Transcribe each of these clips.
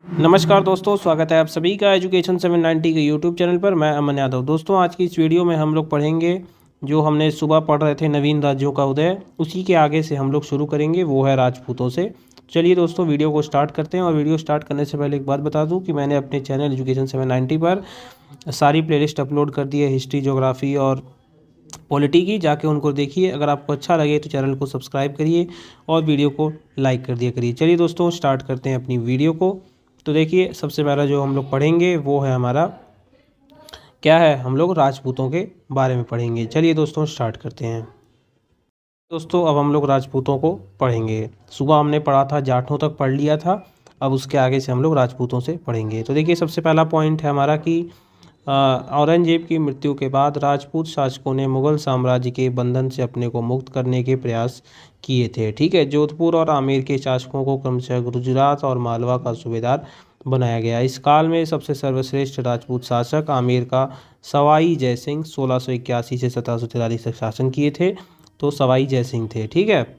नमस्कार दोस्तों, स्वागत है आप सभी का एजुकेशन 790 के यूट्यूब चैनल पर। मैं अमन यादव। दोस्तों, आज की इस वीडियो में हम लोग पढ़ेंगे जो हमने सुबह पढ़ रहे थे, नवीन राज्यों का उदय, उसी के आगे से हम लोग शुरू करेंगे, वो है राजपूतों से। चलिए दोस्तों, वीडियो को स्टार्ट करते हैं। और वीडियो स्टार्ट करने से पहले एक बात बता दूं कि मैंने अपने चैनल एजुकेशन 790 पर सारी प्लेलिस्ट अपलोड कर दी है, हिस्ट्री, ज्योग्राफी और पॉलिटी की। जाके उनको देखिए। अगर आपको अच्छा लगे तो चैनल को सब्सक्राइब करिए और वीडियो को लाइक कर दिया करिए। चलिए दोस्तों, स्टार्ट करते हैं अपनी वीडियो को। तो देखिए, सबसे पहला जो हम लोग पढ़ेंगे वो है हमारा, क्या है, हम लोग राजपूतों के बारे में पढ़ेंगे। चलिए दोस्तों, स्टार्ट करते हैं। दोस्तों, अब हम लोग राजपूतों को पढ़ेंगे। सुबह हमने पढ़ा था, जाटों तक पढ़ लिया था। अब उसके आगे से हम लोग राजपूतों से पढ़ेंगे। तो देखिए, सबसे पहला पॉइंट है हमारा कि औरंगजेब की मृत्यु के बाद राजपूत शासकों ने मुगल साम्राज्य के बंधन से अपने को मुक्त करने के प्रयास किए थे। ठीक है। जोधपुर और आमेर के शासकों को क्रमशः गुजरात और मालवा का सूबेदार बनाया गया। इस काल में सबसे सर्वश्रेष्ठ राजपूत शासक आमेर का सवाई जयसिंह 1681 से 1743 तक शासन किए थे। तो सवाई जयसिंह थे। ठीक है।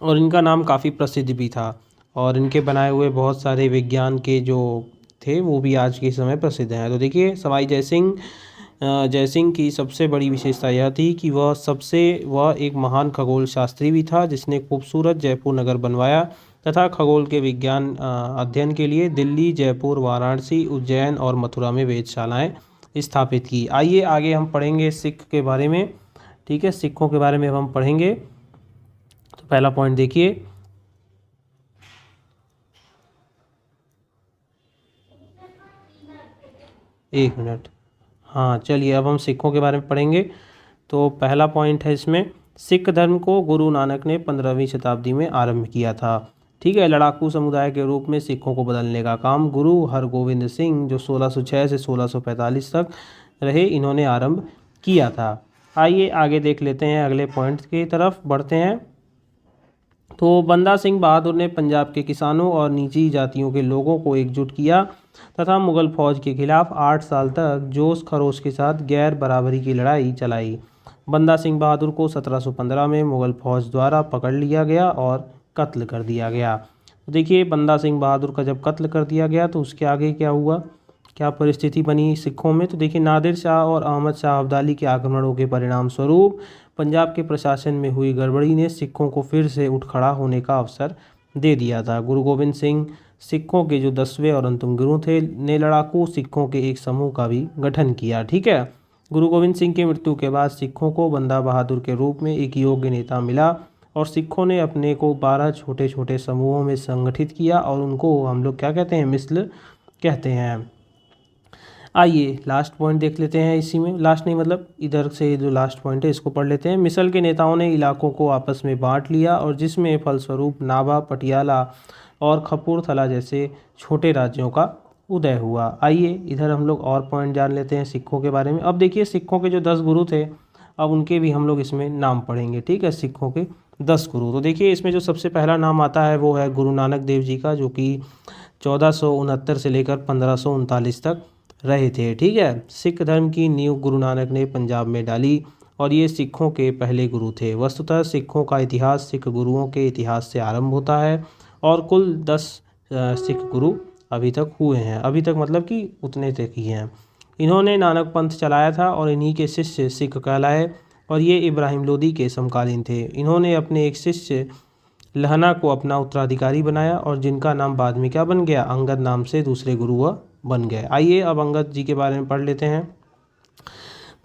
और इनका नाम काफ़ी प्रसिद्ध भी था, और इनके बनाए हुए बहुत सारे विज्ञान के जो थे वो भी आज के समय प्रसिद्ध हैं। तो देखिए, सवाई जयसिंह की सबसे बड़ी विशेषता यह थी कि वह एक महान खगोल शास्त्री भी था, जिसने खूबसूरत जयपुर नगर बनवाया तथा खगोल के विज्ञान अध्ययन के लिए दिल्ली, जयपुर, वाराणसी, उज्जैन और मथुरा में वेधशालाएं स्थापित की। आइए आगे हम पढ़ेंगे सिख के बारे में। ठीक है, सिखों के बारे में हम पढ़ेंगे। तो पहला पॉइंट देखिए, एक मिनट। हाँ, चलिए अब हम सिखों के बारे में पढ़ेंगे। तो पहला पॉइंट है इसमें, सिख धर्म को गुरु नानक ने 15वीं शताब्दी में आरंभ किया था। ठीक है। लड़ाकू समुदाय के रूप में सिखों को बदलने का काम गुरु हरगोविंद सिंह, जो 1606 से 1645 तक रहे, इन्होंने आरंभ किया था। आइए आगे देख लेते हैं, अगले पॉइंट की तरफ बढ़ते हैं। तो बंदा सिंह बहादुर ने पंजाब के किसानों और निची जातियों के लोगों को एकजुट किया तथा मुगल फौज के खिलाफ 8 साल तक जोश खरोश के साथ गैर बराबरी की लड़ाई चलाई। बंदा सिंह बहादुर को 1715 में मुगल फौज द्वारा पकड़ लिया गया और कत्ल कर दिया गया। तो देखिए, बंदा सिंह बहादुर का जब कत्ल कर दिया गया तो उसके आगे क्या हुआ, क्या परिस्थिति बनी सिखों में। तो देखिए, नादिर शाह और अहमद शाह अब्दाली के आक्रमणों के परिणाम स्वरूप पंजाब के प्रशासन में हुई गड़बड़ी ने सिखों को फिर से उठ खड़ा होने का अवसर दे दिया था। गुरु गोविंद सिंह, सिखों के जो 10वें और अंतिम गुरु थे, ने लड़ाकू सिखों के एक समूह का भी गठन किया। ठीक है। गुरु गोविंद सिंह की मृत्यु के बाद सिखों को बंदा बहादुर के रूप में एक योग्य नेता मिला, और सिखों ने अपने को 12 छोटे छोटे समूहों में संगठित किया, और उनको हम लोग क्या कहते हैं, मिसल कहते हैं। आइए लास्ट पॉइंट देख लेते हैं। इसी में लास्ट नहीं, मतलब इधर से जो लास्ट पॉइंट है इसको पढ़ लेते हैं। मिसल के नेताओं ने इलाकों को आपस में बांट लिया, और जिसमें फलस्वरूप नाभा, पटियाला और कपूरथला जैसे छोटे राज्यों का उदय हुआ। आइए इधर हम लोग और पॉइंट जान लेते हैं सिखों के बारे में। अब देखिए, सिखों के जो 10 गुरु थे, अब उनके भी हम लोग इसमें नाम पढ़ेंगे। ठीक है, सिखों के 10 गुरु। तो देखिए, इसमें जो सबसे पहला नाम आता है वो है गुरु नानक देव जी का, जो कि 1469 से लेकर 1539 तक रहे थे। ठीक है। सिख धर्म की नींव गुरु नानक ने पंजाब में डाली, और ये सिखों के पहले गुरु थे। वस्तुतः सिखों का इतिहास सिख गुरुओं के इतिहास से आरंभ होता है, और कुल 10 सिख गुरु अभी तक हुए हैं। अभी तक मतलब कि उतने तक ही हैं। इन्होंने नानक पंथ चलाया था, और इन्हीं के शिष्य सिख कहलाए, और ये इब्राहिम लोदी के समकालीन थे। इन्होंने अपने एक शिष्य लहना को अपना उत्तराधिकारी बनाया, और जिनका नाम बाद में क्या बन गया, अंगद नाम से दूसरे गुरु वह बन गए। आइए अब अंगद जी के बारे में पढ़ लेते हैं।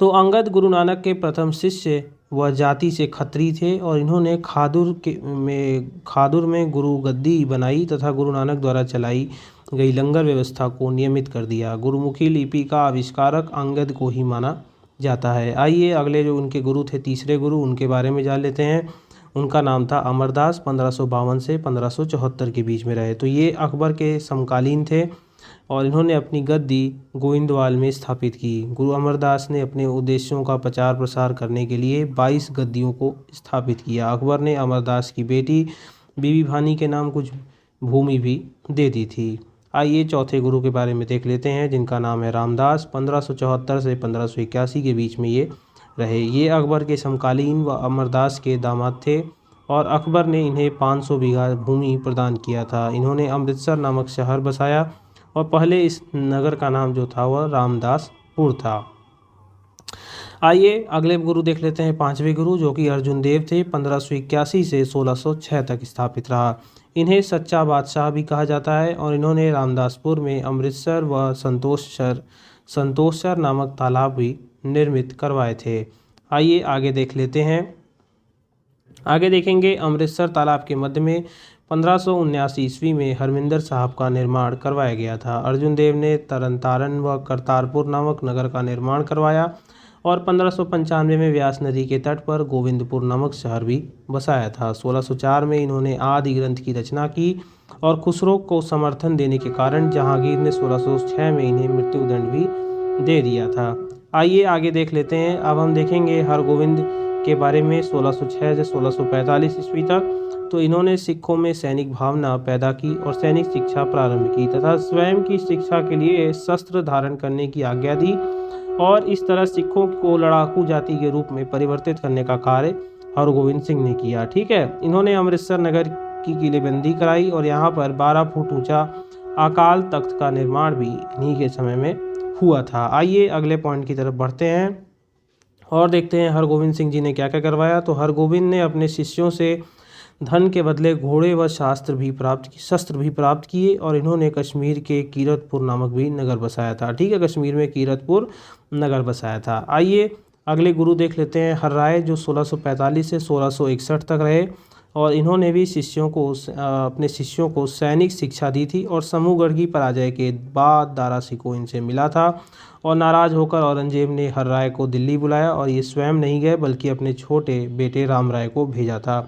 तो अंगद गुरु नानक के प्रथम शिष्य वह जाति से खत्री थे, और इन्होंने खादुर में गुरु गद्दी बनाई तथा गुरु नानक द्वारा चलाई गई लंगर व्यवस्था को नियमित कर दिया। गुरुमुखी लिपि का आविष्कारक अंगद को ही माना जाता है। आइए अगले जो उनके गुरु थे, तीसरे गुरु, उनके बारे में जान लेते हैं। उनका नाम था अमरदास। 1552 से 1574 के बीच में रहे। तो ये अकबर के समकालीन थे, और इन्होंने अपनी गद्दी गोविंदवाल में स्थापित की। गुरु अमरदास ने अपने उद्देश्यों का प्रचार प्रसार करने के लिए 22 गद्दियों को स्थापित किया। अकबर ने अमरदास की बेटी बीबी भानी के नाम कुछ भूमि भी दे दी थी। आइए चौथे गुरु के बारे में देख लेते हैं, जिनका नाम है रामदास। 1574 से 1581 के बीच में ये रहे। ये अकबर के समकालीन व अमरदास के दामाद थे, और अकबर ने इन्हें 500 बीघा भूमि प्रदान किया था। इन्होंने अमृतसर नामक शहर बसाया और पहले इस नगर का नाम जो था वह रामदासपुर था। आइए अगले गुरु देख लेते हैं, पांचवें गुरु जो कि अर्जुन देव थे। 1581 से 1606 तक स्थापित रहा। इन्हें सच्चा बादशाह भी कहा जाता है और इन्होंने रामदासपुर में अमृतसर व संतोषसर नामक तालाब भी निर्मित करवाए थे। आइए आगे देख लेते हैं। आगे देखेंगे अमृतसर तालाब के मध्य में 1579 ईस्वी में हरमिंदर साहब का निर्माण करवाया गया था। अर्जुन देव ने तरन व करतारपुर नामक नगर का निर्माण करवाया और 1595 में व्यास नदी के तट पर गोविंदपुर नामक शहर भी बसाया था। 1604 में इन्होंने आदि ग्रंथ की रचना की और खुसरो को समर्थन देने के कारण जहांगीर ने 1606 में इन्हें मृत्युदंड भी दे दिया था। आइए आगे देख लेते हैं। अब हम देखेंगे हरगोविंद के बारे में 1606 से 1645 ईस्वी तक। तो इन्होंने सिखों में सैनिक भावना पैदा की और सैनिक शिक्षा प्रारंभ की तथा स्वयं की शिक्षा के लिए शस्त्र धारण करने की आज्ञा दी और इस तरह सिखों को लड़ाकू जाति के रूप में परिवर्तित करने का कार्य हरगोविंद सिंह ने किया। ठीक है, इन्होंने अमृतसर नगर की किलेबंदी कराई और यहाँ पर 12 फुट ऊंचा अकाल तख्त का निर्माण भी इन्हीं के समय में हुआ था। आइए अगले पॉइंट की तरफ बढ़ते हैं और देखते हैं हरगोविंद सिंह जी ने क्या क्या करवाया। तो हरगोविंद ने अपने शिष्यों से धन के बदले घोड़े व शस्त्र भी प्राप्त किए और इन्होंने कश्मीर के कीरतपुर नामक भी नगर बसाया था। ठीक है, कश्मीर में कीरतपुर नगर बसाया था। आइए अगले गुरु देख लेते हैं हर्राय जो 1645 से 1661 तक रहे और इन्होंने भी अपने शिष्यों को सैनिक शिक्षा दी थी और समूहगढ़ की पराजय के बाद दारा सिकोह इनसे मिला था और नाराज होकर औरंगजेब ने हर्राय को दिल्ली बुलाया और ये स्वयं नहीं गए बल्कि अपने छोटे बेटे राम राय को भेजा था।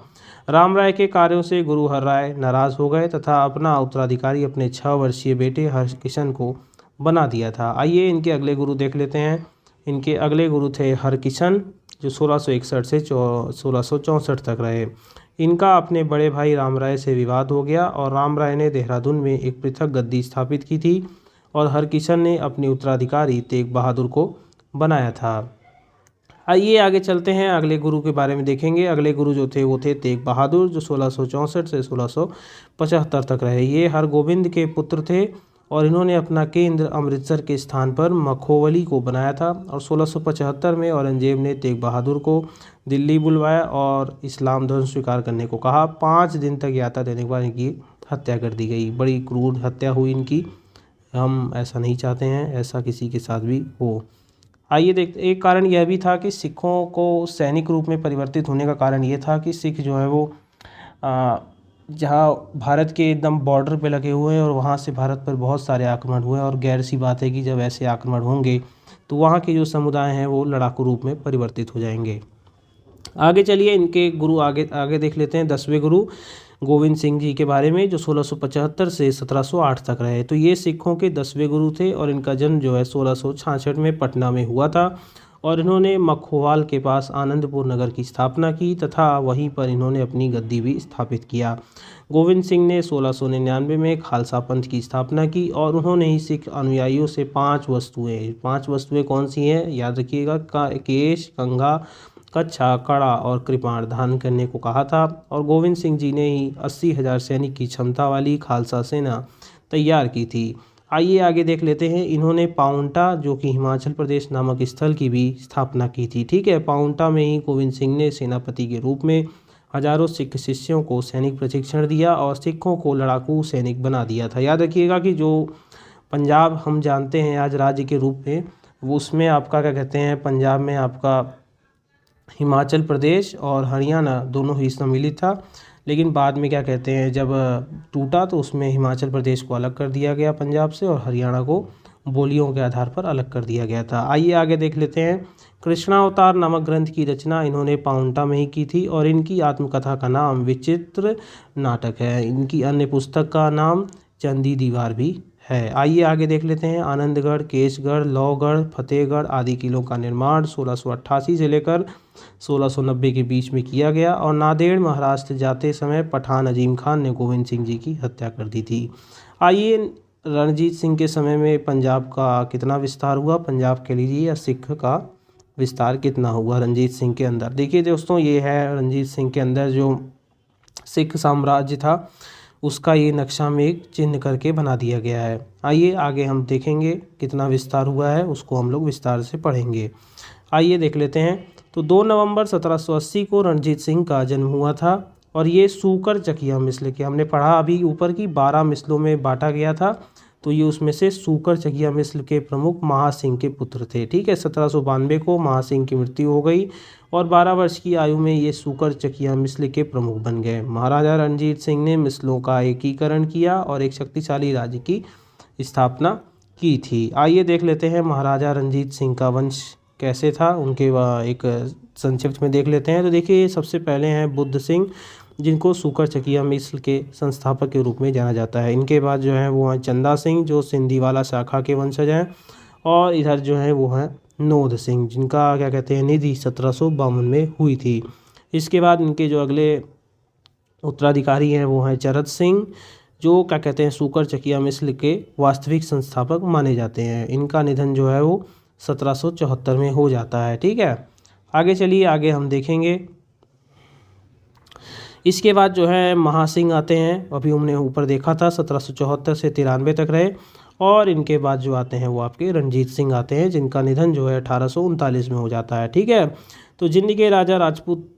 राम राय के कार्यों से गुरु हर्राय नाराज हो गए तथा अपना उत्तराधिकारी अपने 6 वर्षीय बेटे हरकिशन को बना दिया था। आइए इनके अगले गुरु देख लेते हैं। इनके अगले गुरु थे हरकिशन जो 1661 से 1664 तक रहे। इनका अपने बड़े भाई राम राय से विवाद हो गया और राम राय ने देहरादून में एक पृथक गद्दी स्थापित की थी और हरकिशन ने अपने उत्तराधिकारी तेग बहादुर को बनाया था। आइए आगे चलते हैं, अगले गुरु के बारे में देखेंगे। अगले गुरु जो थे वो थे तेग बहादुर जो 1664 से 1675 तक रहे। ये हरगोविंद के पुत्र थे और इन्होंने अपना केंद्र अमृतसर के स्थान पर मखोवली को बनाया था और 1675 में औरंगजेब ने तेग बहादुर को दिल्ली बुलवाया और इस्लाम धर्म स्वीकार करने को कहा। 5 दिन तक यात्रा देने के बाद इनकी हत्या कर दी गई। बड़ी क्रूर हत्या हुई इनकी। हम ऐसा नहीं चाहते हैं ऐसा किसी के साथ भी हो। आइए देखते, एक कारण यह भी था कि सिखों को सैनिक रूप में परिवर्तित होने का कारण ये था कि सिख जो है वो जहाँ भारत के एकदम बॉर्डर पे लगे हुए हैं और वहाँ से भारत पर बहुत सारे आक्रमण हुए और गैर सी बात है कि जब ऐसे आक्रमण होंगे तो वहाँ के जो समुदाय हैं वो लड़ाकू रूप में परिवर्तित हो जाएंगे। आगे चलिए इनके गुरु आगे देख लेते हैं। 10वें गुरु गोविंद सिंह जी के बारे में जो 1675 से 1708 तक रहे। तो ये सिखों के 10वें गुरु थे और इनका जन्म जो है 1666 में पटना में हुआ था और इन्होंने मखोवाल के पास आनंदपुर नगर की स्थापना की तथा वहीं पर इन्होंने अपनी गद्दी भी स्थापित किया। गोविंद सिंह ने 1699 में खालसा पंथ की स्थापना की और उन्होंने ही सिख अनुयायियों से 5 वस्तुएं कौन सी हैं याद रखिएगा, केश, कंघा, कच्छा, कड़ा और कृपाण धारण करने को कहा था और गोविंद सिंह जी ने ही 80,000 सैनिक की क्षमता वाली खालसा सेना तैयार की थी। आइए आगे देख लेते हैं। इन्होंने पाउंटा जो कि हिमाचल प्रदेश नामक स्थल की भी स्थापना की थी। ठीक है, पाउंटा में ही गोविंद सिंह ने सेनापति के रूप में हजारों सिख शिष्यों को सैनिक प्रशिक्षण दिया और सिखों को लड़ाकू सैनिक बना दिया था। याद रखिएगा कि जो पंजाब हम जानते हैं आज राज्य के रूप में, वो उसमें आपका क्या कहते हैं, पंजाब में आपका हिमाचल प्रदेश और हरियाणा दोनों ही सम्मिलित था, लेकिन बाद में क्या कहते हैं जब टूटा तो उसमें हिमाचल प्रदेश को अलग कर दिया गया पंजाब से और हरियाणा को बोलियों के आधार पर अलग कर दिया गया था। आइए आगे देख लेते हैं। कृष्णावतार नामक ग्रंथ की रचना इन्होंने पाउंटा में ही की थी और इनकी आत्मकथा का नाम विचित्र नाटक है। इनकी अन्य पुस्तक का नाम चंदी दीवार भी है। आइए आगे देख लेते हैं। आनंदगढ़, केसगढ़, लौगढ़, फतेहगढ़ आदि किलों का निर्माण 1688 से लेकर 1690 के बीच में किया गया और नांदेड़ महाराष्ट्र जाते समय पठान अजीम खान ने गोविंद सिंह जी की हत्या कर दी थी। आइए रणजीत सिंह के समय में पंजाब का कितना विस्तार हुआ, पंजाब के लिए या सिख का विस्तार कितना हुआ रणजीत सिंह के अंदर। देखिए दोस्तों, ये है रणजीत सिंह के अंदर जो सिख साम्राज्य था उसका ये नक्शा में एक चिन्ह करके बना दिया गया है। आइए आगे हम देखेंगे कितना विस्तार हुआ है, उसको हम लोग विस्तार से पढ़ेंगे। आइए देख लेते हैं। तो 2 नवंबर 1780 को रणजीत सिंह का जन्म हुआ था और ये सूकर चकिया मिसल के, हमने पढ़ा अभी ऊपर की 12 मिसलों में बांटा गया था, तो ये उसमें से सूकर चकिया मिसल के प्रमुख महासिंह के पुत्र थे। ठीक है, 1792 को महासिंह की मृत्यु हो गई और 12 वर्ष की आयु में ये सूकर चकिया मिसल के प्रमुख बन गए। महाराजा रणजीत सिंह ने मिसलों का एकीकरण किया और एक शक्तिशाली राज्य की स्थापना की थी। आइए देख लेते हैं महाराजा रणजीत सिंह का वंश कैसे था, उनके एक संक्षिप्त में देख लेते हैं। तो देखिए, सबसे पहले हैं बुद्ध सिंह, जिनको सूकर चकिया मिसल के संस्थापक के रूप में जाना जाता है। इनके बाद जो है वो हैं चंदा सिंह, जो सिंधीवाला शाखा के वंशज हैं, और इधर जो है वो हैं नोद सिंह, जिनका क्या कहते हैं निधि 1752 में हुई थी। इसके बाद इनके जो अगले उत्तराधिकारी हैं वो हैं चरत सिंह, जो क्या कहते हैं सूकर चकिया मिसल के वास्तविक संस्थापक माने जाते हैं। इनका निधन जो है वो 1774 में हो जाता है। ठीक है, आगे चलिए, आगे हम देखेंगे। इसके बाद जो है महासिंह आते हैं, अभी हमने ऊपर देखा था 1774 से 93 तक रहे, और इनके बाद जो आते हैं वो आपके रणजीत सिंह आते हैं, जिनका निधन जो है 1839 में हो जाता है। ठीक है, तो जिंद के राजा राजपूत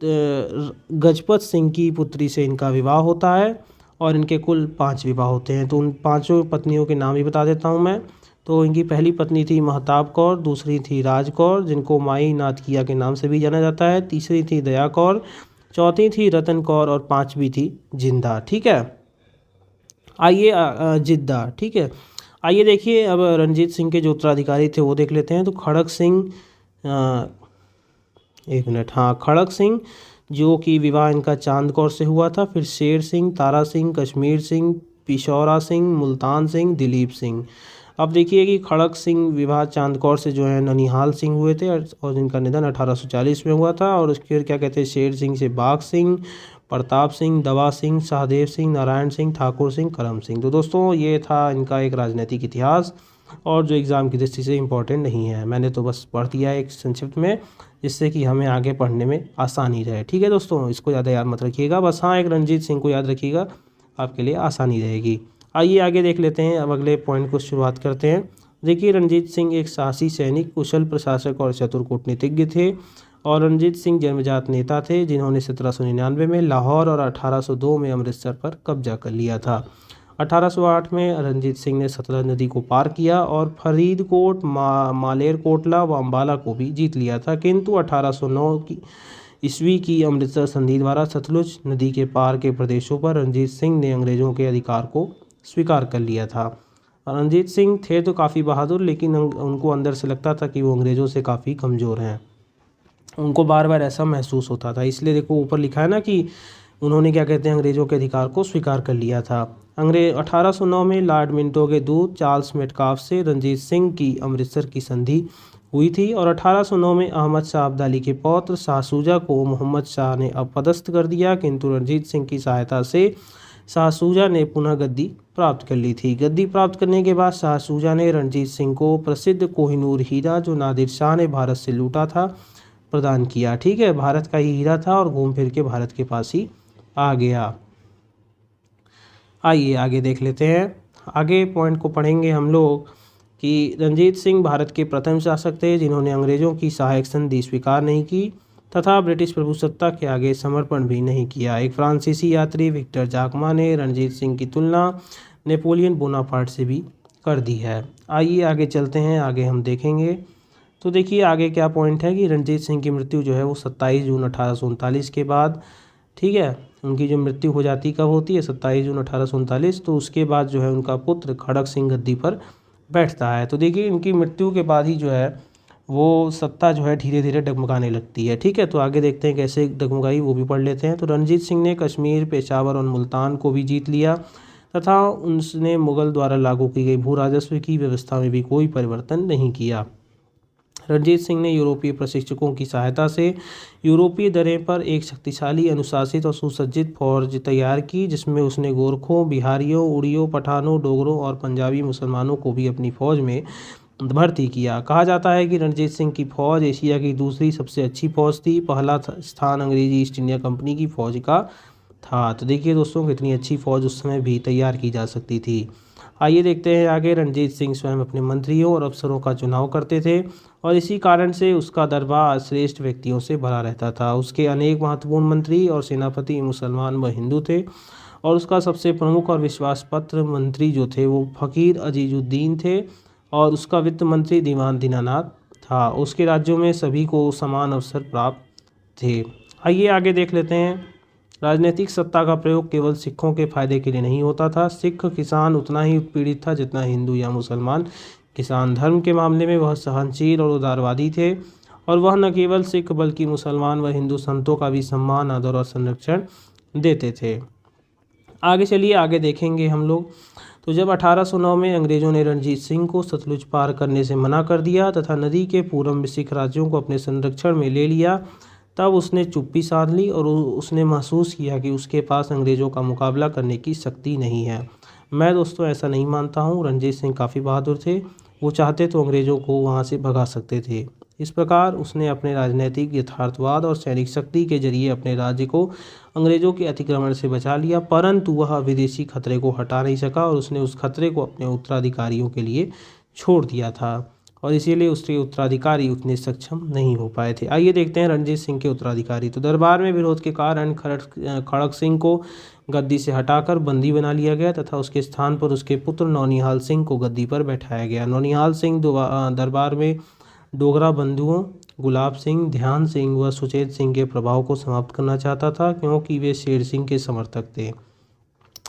गजपत सिंह की पुत्री से इनका विवाह होता है और इनके कुल 5 विवाह होते हैं। तो उन 5 पत्नियों के नाम ही बता देता हूँ मैं। तो इनकी पहली पत्नी थी महताब कौर, दूसरी थी राज कौर, जिनको माई नाथकिया के नाम से भी जाना जाता है, तीसरी थी दया कौर, चौथी थी रतन कौर और 5वीं थी जिंदा। ठीक है, आइए जिद्दा। ठीक है, आइए देखिए, अब रणजीत सिंह के जो उत्तराधिकारी थे वो देख लेते हैं। तो खड़क सिंह, एक मिनट, हाँ, खड़क सिंह, जो कि विवाह इनका चांद कौर से हुआ था। फिर शेर सिंह, तारा सिंह, कश्मीर सिंह, पिशौरा सिंह, मुल्तान सिंह, दिलीप सिंह। अब देखिए कि खड़क सिंह विवाह चांद कौर से जो है ननिहाल सिंह हुए थे और इनका निधन 1840 में हुआ था। और उसके क्या कहते हैं शेर सिंह से बाघ सिंह, प्रताप सिंह, दवा सिंह, सहदेव सिंह, नारायण सिंह, ठाकुर सिंह, करम सिंह। तो दोस्तों ये था इनका एक राजनीतिक इतिहास, और जो एग्ज़ाम की दृष्टि से इम्पोर्टेंट नहीं है, मैंने तो बस पढ़ दिया है एक संक्षिप्त में, जिससे कि हमें आगे पढ़ने में आसानी रहे। ठीक है दोस्तों, इसको ज़्यादा याद मत रखिएगा, बस हाँ एक रणजीत सिंह को याद रखिएगा, आपके लिए आसानी रहेगी। आइए आगे देख लेते हैं, अब अगले पॉइंट को शुरुआत करते हैं। देखिए, रणजीत सिंह एक साहसी सैनिक, कुशल प्रशासक और चतुर कूटनीतिज्ञ थे, और रणजीत सिंह जन्मजात नेता थे, जिन्होंने 1799 में लाहौर और 1802 में अमृतसर पर कब्जा कर लिया था। 1808 में रणजीत सिंह ने सतलज नदी को पार किया और फरीदकोट, मालेरकोटला व अम्बाला को भी जीत लिया था, किंतु 1809 की ईस्वी की अमृतसर संधि द्वारा सतलुज नदी के पार के प्रदेशों पर रणजीत सिंह ने अंग्रेजों के अधिकार को स्वीकार कर लिया था। रणजीत सिंह थे तो काफ़ी बहादुर, लेकिन उनको अंदर से लगता था कि वो अंग्रेज़ों से काफ़ी कमज़ोर हैं, उनको बार बार ऐसा महसूस होता था। इसलिए देखो ऊपर लिखा है ना कि उन्होंने क्या कहते हैं अंग्रेज़ों के अधिकार को स्वीकार कर लिया था। 1809 में लॉर्ड मिंटो के दूत चार्ल्स मेटकाफ से रणजीत सिंह की अमृतसर की संधि हुई थी, और 1809 में अहमद शाह अब्दाली के पौत्र शाह शुजा को मोहम्मद शाह ने अपदस्थ कर दिया, किंतु रणजीत सिंह की सहायता से शाह शुजा ने पुनः गद्दी प्राप्त कर ली थी। गद्दी प्राप्त करने के बाद शाह शुजा ने रणजीत सिंह को प्रसिद्ध कोहिनूर हीरा, जो नादिर शाह ने भारत से लूटा था, प्रदान किया। ठीक है, भारत का ही हीरा था और घूम फिर के भारत के पास ही आ गया। आइए आगे देख लेते हैं, आगे पॉइंट को पढ़ेंगे हम लोग कि रणजीत सिंह भारत के प्रथम शासक थे, जिन्होंने अंग्रेज़ों की सहायक संधि स्वीकार नहीं की तथा ब्रिटिश प्रभुसत्ता के आगे समर्पण भी नहीं किया। एक फ्रांसीसी यात्री विक्टर जाकमा ने रणजीत सिंह की तुलना नेपोलियन बोनापार्ट से भी कर दी है। आइए आगे चलते हैं, आगे हम देखेंगे। तो देखिए आगे क्या पॉइंट है कि रणजीत सिंह की मृत्यु जो है वो 27 जून 1839 के बाद, ठीक है, उनकी जो मृत्यु हो जाती कब होती है 27 जून 1839, तो उसके बाद जो है उनका पुत्र खड़क सिंह गद्दी पर बैठता है। तो देखिए इनकी मृत्यु के बाद ही जो है वो सत्ता जो है धीरे धीरे डगमगाने लगती है। ठीक है, तो आगे देखते हैं कैसे डगमगाई, वो भी पढ़ लेते हैं। तो रणजीत सिंह ने कश्मीर, पेशावर और मुल्तान को भी जीत लिया तथा उसने मुग़ल द्वारा लागू की गई भू राजस्व की व्यवस्था में भी कोई परिवर्तन नहीं किया। रणजीत सिंह ने यूरोपीय प्रशिक्षकों की सहायता से यूरोपीय दरें पर एक शक्तिशाली, अनुशासित और सुसज्जित फौज तैयार की, जिसमें उसने गोरखों, बिहारियों, उड़ियों, पठानों, डोगरों और पंजाबी मुसलमानों को भी अपनी फौज में भर्ती किया। कहा जाता है कि रणजीत सिंह की फौज एशिया की दूसरी सबसे अच्छी फौज थी। पहला स्थान अंग्रेजी ईस्ट इंडिया कंपनी की फौज का था। तो देखिए दोस्तों कितनी अच्छी फौज उस समय भी तैयार की जा सकती थी। आइए देखते हैं आगे। रणजीत सिंह स्वयं अपने मंत्रियों और अफसरों का चुनाव करते थे और इसी कारण से उसका दरबार श्रेष्ठ व्यक्तियों से भरा रहता था। उसके अनेक महत्वपूर्ण मंत्री और सेनापति मुसलमान व हिंदू थे और उसका सबसे प्रमुख और विश्वास पात्र मंत्री जो थे वो फ़कीर अजीजुद्दीन थे और उसका वित्त मंत्री दीवान दीनानाथ था। उसके राज्यों में सभी को समान अवसर प्राप्त थे। आइए आगे देख लेते हैं। राजनीतिक सत्ता का प्रयोग केवल सिखों के फायदे के लिए नहीं होता था। सिख किसान उतना ही उत्पीड़ित था जितना हिंदू या मुसलमान किसान। धर्म के मामले में वह सहनशील और उदारवादी थे और वह न केवल सिख बल्कि मुसलमान व हिंदू संतों का भी सम्मान, आदर और संरक्षण देते थे। आगे चलिए, आगे देखेंगे हम लोग। तो जब 1809 में अंग्रेजों ने रणजीत सिंह को सतलुज पार करने से मना कर दिया तथा नदी के पूर्व में सिख राज्यों को अपने संरक्षण में ले लिया, तब उसने चुप्पी साध ली और उसने महसूस किया कि उसके पास अंग्रेज़ों का मुकाबला करने की शक्ति नहीं है। मैं दोस्तों ऐसा नहीं मानता हूँ। रणजीत सिंह काफ़ी बहादुर थे। वो चाहते तो अंग्रेज़ों को वहाँ से भगा सकते थे। इस प्रकार उसने अपने राजनीतिक यथार्थवाद और सैनिक शक्ति के जरिए अपने राज्य को अंग्रेज़ों के अतिक्रमण से बचा लिया, परंतु वह विदेशी खतरे को हटा नहीं सका और उसने उस खतरे को अपने उत्तराधिकारियों के लिए छोड़ दिया था और इसीलिए उसके उत्तराधिकारी उतने सक्षम नहीं हो पाए थे। आइए देखते हैं रणजीत सिंह के उत्तराधिकारी। तो दरबार में विरोध के कारण खड़क सिंह को गद्दी से हटाकर बंदी बना लिया गया तथा उसके स्थान पर उसके पुत्र नौनिहाल सिंह को गद्दी पर बैठाया गया। नौनिहाल सिंह दरबार में डोगरा बंधुओं गुलाब सिंह, ध्यान सिंह व सुचेत सिंह के प्रभाव को समाप्त करना चाहता था क्योंकि वे शेर सिंह के समर्थक थे।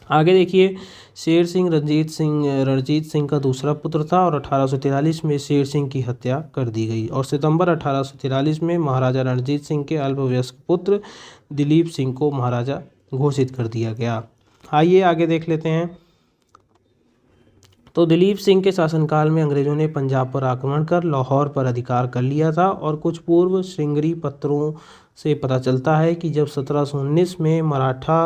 आगे देखिए, शेर सिंह रणजीत सिंह का दूसरा पुत्र था और 1843 में शेर सिंह की हत्या कर दी गई और सितंबर 1843 में महाराजा रणजीत सिंह के अल्पवयस्क पुत्र दिलीप सिंह को महाराजा घोषित कर दिया गया। आइए आगे देख लेते हैं। तो दिलीप सिंह के शासनकाल में अंग्रेजों ने पंजाब पर आक्रमण कर लाहौर पर अधिकार कर लिया था और कुछ पूर्व श्रृंगेरी पत्रों से पता चलता है कि जब 1719 में मराठा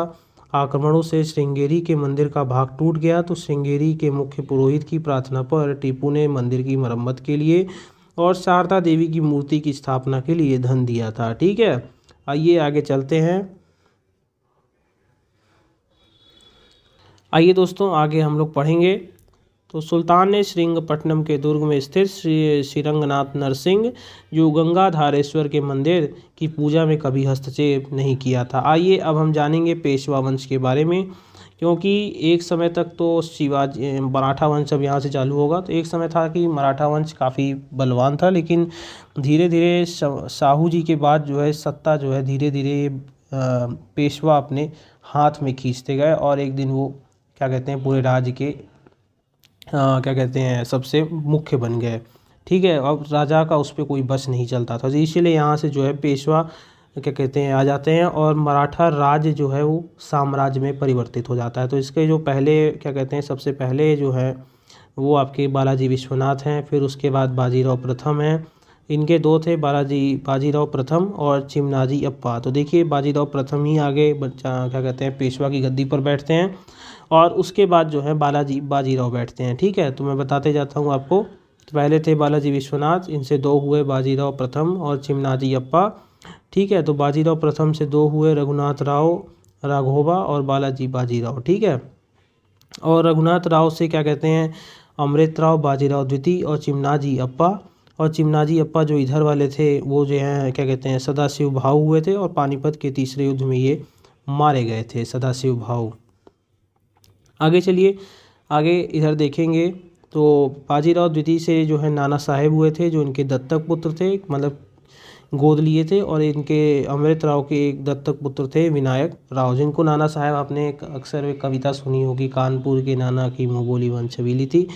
आक्रमणों से श्रृंगेरी के मंदिर का भाग टूट गया तो श्रृंगेरी के मुख्य पुरोहित की प्रार्थना पर टीपू ने मंदिर की मरम्मत के लिए और शारदा देवी की मूर्ति की स्थापना के लिए धन दिया था। ठीक है, आइए आगे चलते हैं। आइए दोस्तों, आगे हम लोग पढ़ेंगे। तो सुल्तान ने श्रीरंगपट्टनम के दुर्ग में स्थित श्रीरंगनाथ नरसिंह जो गंगाधारेश्वर के मंदिर की पूजा में कभी हस्तक्षेप नहीं किया था। आइए अब हम जानेंगे पेशवा वंश के बारे में, क्योंकि एक समय तक तो शिवाजी मराठा वंश अब यहाँ से चालू होगा। तो एक समय था कि मराठा वंश काफ़ी बलवान था, लेकिन धीरे धीरे शाहू जी के बाद जो है सत्ता जो है धीरे धीरे पेशवा अपने हाथ में खींचते गए और एक दिन वो क्या कहते हैं पूरे राज्य के क्या कहते हैं सबसे मुख्य बन गए। ठीक है, अब राजा का उस पर कोई बस नहीं चलता था, तो इसीलिए यहाँ से जो है पेशवा क्या कहते हैं आ जाते हैं और मराठा राज्य जो है वो साम्राज्य में परिवर्तित हो जाता है। तो इसके जो पहले क्या कहते हैं सबसे पहले जो है वो आपके बालाजी विश्वनाथ हैं, फिर उसके बाद बाजीराव प्रथम हैं। इनके दो थे, बाजीराव प्रथम और चिमनाजी अप्पा। तो देखिए बाजीराव प्रथम ही आगे क्या कहते हैं पेशवा की गद्दी पर बैठते हैं और उसके बाद जो है बाजीराव बैठते हैं। ठीक है, तो मैं बताते जाता हूँ आपको। तो पहले थे बालाजी विश्वनाथ, इनसे दो हुए बाजीराव प्रथम और चिमनाजी अप्पा। ठीक है, तो बाजीराव प्रथम से दो हुए रघुनाथ राव राघोबा और बालाजी बाजीराव। ठीक है, और रघुनाथ राव से क्या कहते हैं अमृत राव बाजीराव द्वितीय और चिमनाजी अप्पा। और चिमनाजी अप्पा जो इधर वाले थे वो जो हैं क्या कहते हैं सदाशिव भाऊ हुए थे और पानीपत के तीसरे युद्ध में ये मारे गए थे सदाशिव भाऊ। आगे चलिए, आगे इधर देखेंगे। तो बाजीराव द्वितीय से जो है नाना साहेब हुए थे जो इनके दत्तक पुत्र थे, मतलब गोद लिए थे, और इनके अमृत राव के एक दत्तक पुत्र थे विनायक राव, जिनको नाना साहेब आपने अक्सर एक कविता सुनी होगी, कानपुर के नाना की मुँह बोली वन छबीली थी,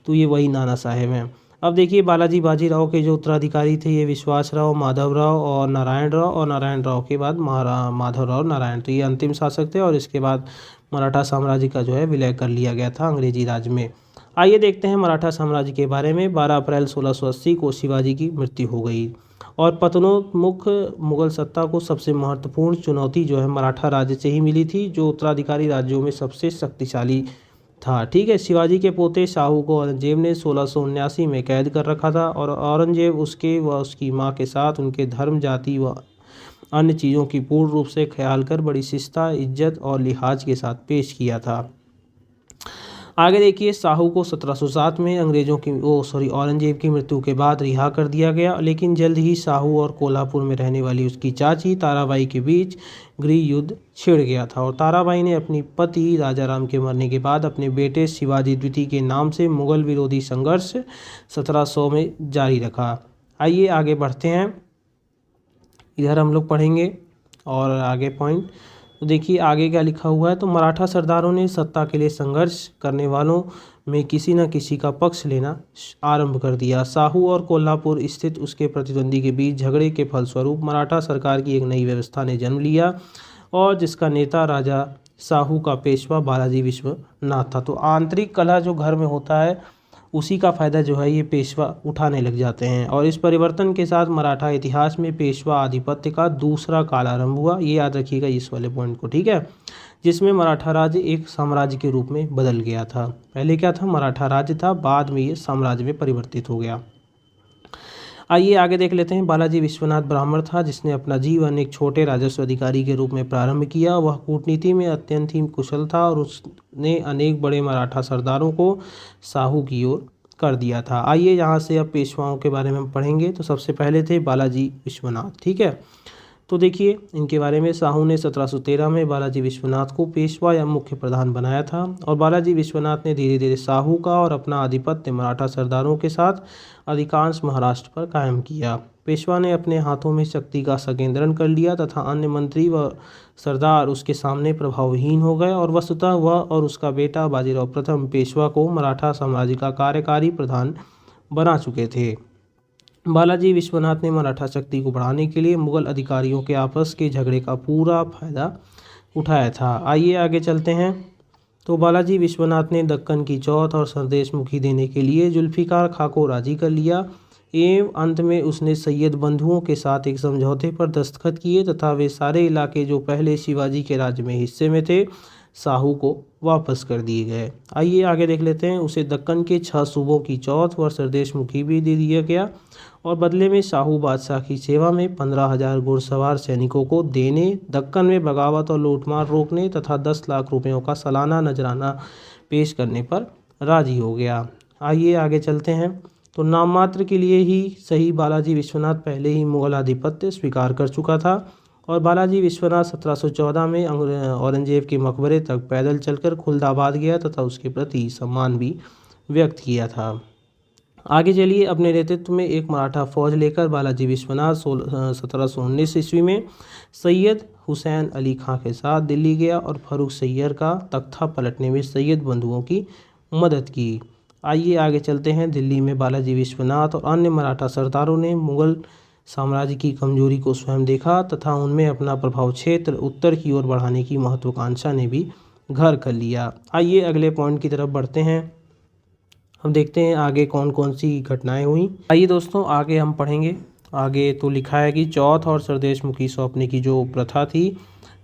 तो ये वही नाना साहेब हैं। अब देखिए बालाजी बाजीराव के जो उत्तराधिकारी थे ये विश्वास राव, माधव राव और नारायण राव, और नारायण राव के बाद माधव राव नारायण, तो ये अंतिम शासक थे और इसके बाद मराठा साम्राज्य का जो है विलय कर लिया गया था अंग्रेजी राज में। आइए देखते हैं मराठा साम्राज्य के बारे में। 12 अप्रैल 1680 को शिवाजी की मृत्यु हो गई और पतनोन्मुख मुगल सत्ता को सबसे महत्वपूर्ण चुनौती जो है मराठा राज्य से ही मिली थी, जो उत्तराधिकारी राज्यों में सबसे शक्तिशाली था। ठीक है, शिवाजी के पोते शाहू को औरंगजेब ने 1679 में कैद कर रखा था और औरंगजेब उसके व उसकी मां के साथ उनके धर्म, जाति व अन्य चीज़ों की पूर्ण रूप से ख्याल कर बड़ी शिष्टता, इज्जत और लिहाज के साथ पेश किया था। आगे देखिए, साहू को 1707 में औरंगजेब की मृत्यु के बाद रिहा कर दिया गया, लेकिन जल्द ही साहू और कोल्हापुर में रहने वाली उसकी चाची ताराबाई के बीच गृह युद्ध छिड़ गया था और ताराबाई ने अपनी पति राजाराम के मरने के बाद अपने बेटे शिवाजी द्वितीय के नाम से मुगल विरोधी संघर्ष 1700 में जारी रखा। आइए आगे बढ़ते हैं, इधर हम लोग पढ़ेंगे और आगे पॉइंट। तो देखिए आगे क्या लिखा हुआ है। तो मराठा सरदारों ने सत्ता के लिए संघर्ष करने वालों में किसी न किसी का पक्ष लेना आरंभ कर दिया। साहू और कोल्हापुर स्थित उसके प्रतिद्वंदी के बीच झगड़े के फलस्वरूप मराठा सरकार की एक नई व्यवस्था ने जन्म लिया और जिसका नेता राजा साहू का पेशवा बालाजी विश्वनाथ था। तो आंतरिक कलह जो घर में होता है उसी का फ़ायदा जो है ये पेशवा उठाने लग जाते हैं और इस परिवर्तन के साथ मराठा इतिहास में पेशवा आधिपत्य का दूसरा काल आरंभ हुआ। ये याद रखिएगा इस वाले पॉइंट को, ठीक है, जिसमें मराठा राज्य एक साम्राज्य के रूप में बदल गया था। पहले क्या था, मराठा राज्य था, बाद में ये साम्राज्य में परिवर्तित हो गया। आइए आगे देख लेते हैं। बालाजी विश्वनाथ ब्राह्मण था जिसने अपना जीवन एक छोटे राजस्व अधिकारी के रूप में प्रारंभ किया। वह कूटनीति में अत्यंत ही कुशल था और उसने अनेक बड़े मराठा सरदारों को साहू की ओर कर दिया था। आइए यहाँ से अब पेशवाओं के बारे में हम पढ़ेंगे। तो सबसे पहले थे बालाजी विश्वनाथ, ठीक है। तो देखिए इनके बारे में, साहू ने 1713 में बालाजी विश्वनाथ को पेशवा या मुख्य प्रधान बनाया था और बालाजी विश्वनाथ ने धीरे धीरे साहू का और अपना आधिपत्य मराठा सरदारों के साथ अधिकांश महाराष्ट्र पर कायम किया। पेशवा ने अपने हाथों में शक्ति का संकेंद्रण कर लिया तथा अन्य मंत्री व सरदार उसके सामने प्रभावहीन हो गए और वस्तुतः वह और उसका बेटा बाजीराव प्रथम पेशवा को मराठा साम्राज्य का कार्यकारी प्रधान बना चुके थे। बालाजी विश्वनाथ ने मराठा शक्ति को बढ़ाने के लिए मुगल अधिकारियों के आपस के झगड़े का पूरा फायदा उठाया था। आइए आगे चलते हैं। तो बालाजी विश्वनाथ ने दक्कन की चौथ और सरदेशमुखी देने के लिए जुल्फिकार खां को राजी कर लिया एवं अंत में उसने सैयद बंधुओं के साथ एक समझौते पर दस्तखत किए तथा वे सारे इलाके जो पहले शिवाजी के राज्य में हिस्से में थे साहू को वापस कर दिए गए। आइए आगे देख लेते हैं। उसे दक्कन के 6 सूबों की चौथ व सरदेशमुखी भी दे दिया गया और बदले में शाहू बादशाह की सेवा में 15,000 घुड़सवार सैनिकों को देने, दक्कन में बगावत और लूटमार रोकने तथा 10 लाख रुपयों का सालाना नजराना पेश करने पर राजी हो गया। आइए आगे चलते हैं। तो नाम मात्र के लिए ही सही बालाजी विश्वनाथ पहले ही मुगल आधिपत्य स्वीकार कर चुका था और बालाजी विश्वनाथ 1714 में औरंगजेब के मकबरे तक पैदल चलकर खुलदाबाद गया तथा उसके प्रति सम्मान भी व्यक्त किया था। आगे चलिए, अपने नेतृत्व में एक मराठा फौज लेकर बालाजी विश्वनाथ 1719 ईस्वी में सैयद हुसैन अली खां के साथ दिल्ली गया और फर्रुख सैयद का तख्ता पलटने में सैयद बंधुओं की मदद की। आइए आगे चलते हैं। दिल्ली में बालाजी विश्वनाथ और अन्य मराठा सरदारों ने मुगल साम्राज्य की कमजोरी को स्वयं देखा तथा उनमें अपना प्रभाव क्षेत्र उत्तर की ओर बढ़ाने की महत्वाकांक्षा ने भी घर कर लिया। आइए अगले पॉइंट की तरफ बढ़ते हैं। हम देखते हैं आगे कौन कौन सी घटनाएं हुई। आइए दोस्तों आगे हम पढ़ेंगे। आगे तो लिखा है कि चौथ और सरदेशमुखी सौंपने की जो प्रथा थी,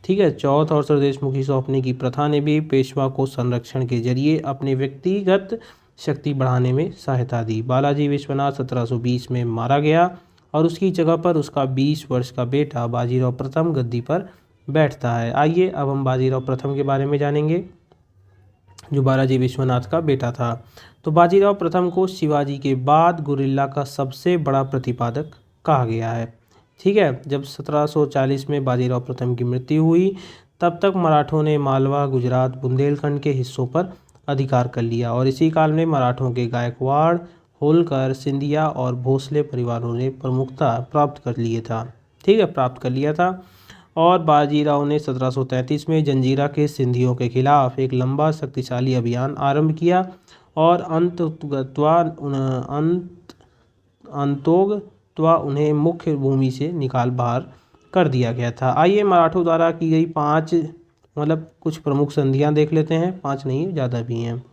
ठीक है, चौथ और सरदेशमुखी सौंपने की प्रथा ने भी पेशवा को संरक्षण के जरिए अपने व्यक्तिगत शक्ति बढ़ाने में सहायता दी। बालाजी विश्वनाथ 1720 में मारा गया और उसकी जगह पर उसका 20 वर्ष का बेटा बाजीराव प्रथम गद्दी पर बैठता है। आइए अब हम बाजीराव प्रथम के बारे में जानेंगे जो बालाजी विश्वनाथ का बेटा था। तो बाजीराव प्रथम को शिवाजी के बाद गुरिल्ला का सबसे बड़ा प्रतिपादक कहा गया है, ठीक है। जब 1740 में बाजीराव प्रथम की मृत्यु हुई तब तक मराठों ने मालवा, गुजरात, बुंदेलखंड के हिस्सों पर अधिकार कर लिया और इसी काल में मराठों के गायकवाड़, होलकर, सिंधिया और भोसले परिवारों ने प्रमुखता प्राप्त कर लिया था और बाजीराव ने 1733 में जंजीरा के सिंधियों के खिलाफ एक लंबा शक्तिशाली अभियान आरंभ किया और अंतोगत्वा उन्हें मुख्य भूमि से निकाल बाहर कर दिया गया था। आइए मराठों द्वारा की गई कुछ प्रमुख संधियां देख लेते हैं, 5 नहीं ज़्यादा भी हैं।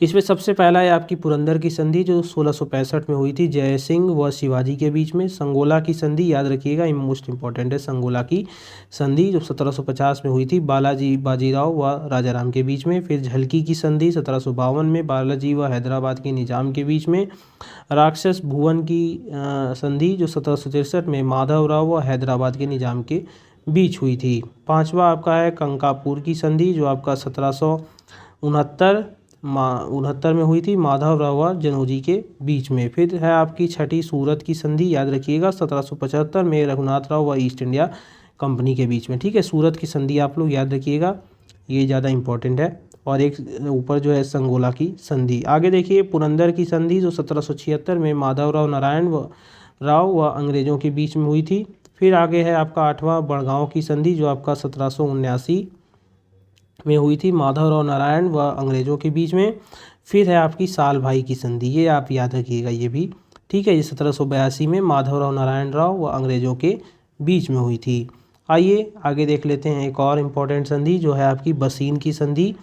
इसमें सबसे पहला है आपकी पुरंदर की संधि जो 1665 में हुई थी जय सिंह व शिवाजी के बीच में। संगोला की संधि याद रखिएगा, मोस्ट इंपॉर्टेंट है संगोला की संधि जो 1750 में हुई थी बालाजी बाजीराव व राजाराम के बीच में। फिर झलकी की संधि 1752 में बालाजी व हैदराबाद के निजाम के बीच में। राक्षस भुवन की संधि जो 1763 में माधवराव व हैदराबाद के निजाम के बीच हुई थी। पांचवा आपका है कंकापुर की संधि जो आपका 1769 में हुई थी माधवराव व जनोजी के बीच में। फिर है आपकी छठी सूरत की संधि याद रखिएगा 1775 में रघुनाथ राव व ईस्ट इंडिया कंपनी के बीच में। ठीक है, सूरत की संधि आप लोग याद रखिएगा, ये ज़्यादा इंपॉर्टेंट है। और एक ऊपर जो है संगोला की संधि। आगे देखिए पुरंदर की संधि जो 1776 में माधवराव नारायण राव व अंग्रेज़ों के बीच में हुई थी। फिर आगे है आपका आठवां बड़गांव की संधि जो आपका 1779 में हुई थी माधवराव नारायण व अंग्रेज़ों के बीच में। फिर है आपकी साल भाई की संधि, ये आप याद रखिएगा ये भी। ठीक है, ये 1782 में माधवराव नारायण राव व अंग्रेज़ों के बीच में हुई थी। आइए आगे देख लेते हैं एक और इम्पॉर्टेंट संधि जो है आपकी बसीन की संधि।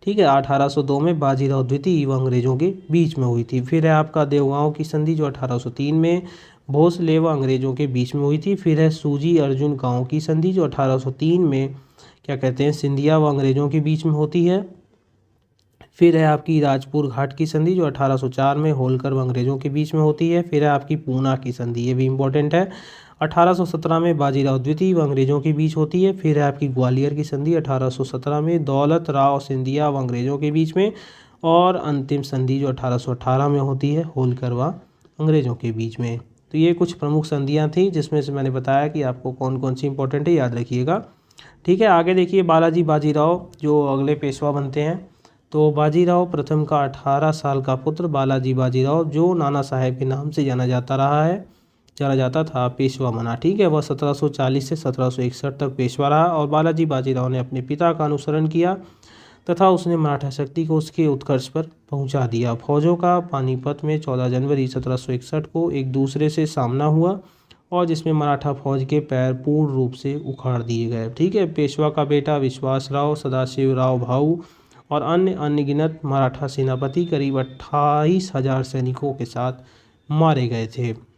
ठीक है, 1802 में बाजीराव द्वितीय व अंग्रेज़ों के बीच में हुई थी। फिर है आपका देवगांव की संधि जो 1803 में भोसले व अंग्रेज़ों के बीच में हुई थी। फिर है सूजी अर्जुन गांव की संधि जो 1803 में क्या कहते हैं सिंधिया व अंग्रेज़ों के बीच में होती है। फिर है आपकी राजपुर घाट की संधि जो 1804 में होलकर व अंग्रेज़ों के बीच में होती है। फिर है आपकी पूना की संधि, ये भी इम्पोर्टेंट है, 1817 में बाजीराव द्वितीय व अंग्रेज़ों के बीच होती है। फिर है आपकी ग्वालियर की संधि 1817 में दौलत राव सिंधिया व अंग्रेज़ों के बीच में। और अंतिम संधि जो 1818 में होती है होलकर व अंग्रेज़ों के बीच में। तो ये कुछ प्रमुख संधियाँ थी जिसमें से मैंने बताया कि आपको कौन कौन सी इंपॉर्टेंट है याद रखिएगा। ठीक है, आगे देखिए बालाजी बाजीराव जो अगले पेशवा बनते हैं। तो बाजीराव प्रथम का 18 साल का पुत्र बालाजी बाजीराव जो नाना साहेब के नाम से जाना जाता था पेशवा बना। ठीक है, वह 1740 से 1761 तक पेशवा रहा और बालाजी बाजीराव ने अपने पिता का अनुसरण किया तथा उसने मराठा शक्ति को उसके उत्कर्ष पर पहुंचा दिया। फौजों का पानीपत में 14 जनवरी 1761 को एक दूसरे से सामना हुआ और जिसमें मराठा फौज के पैर पूर्ण रूप से उखाड़ दिए गए। ठीक है, पेशवा का बेटा विश्वास राव, सदाशिव राव भाऊ और अन्य अनगिनत मराठा सेनापति करीब 28,000 सैनिकों के साथ मारे गए थे।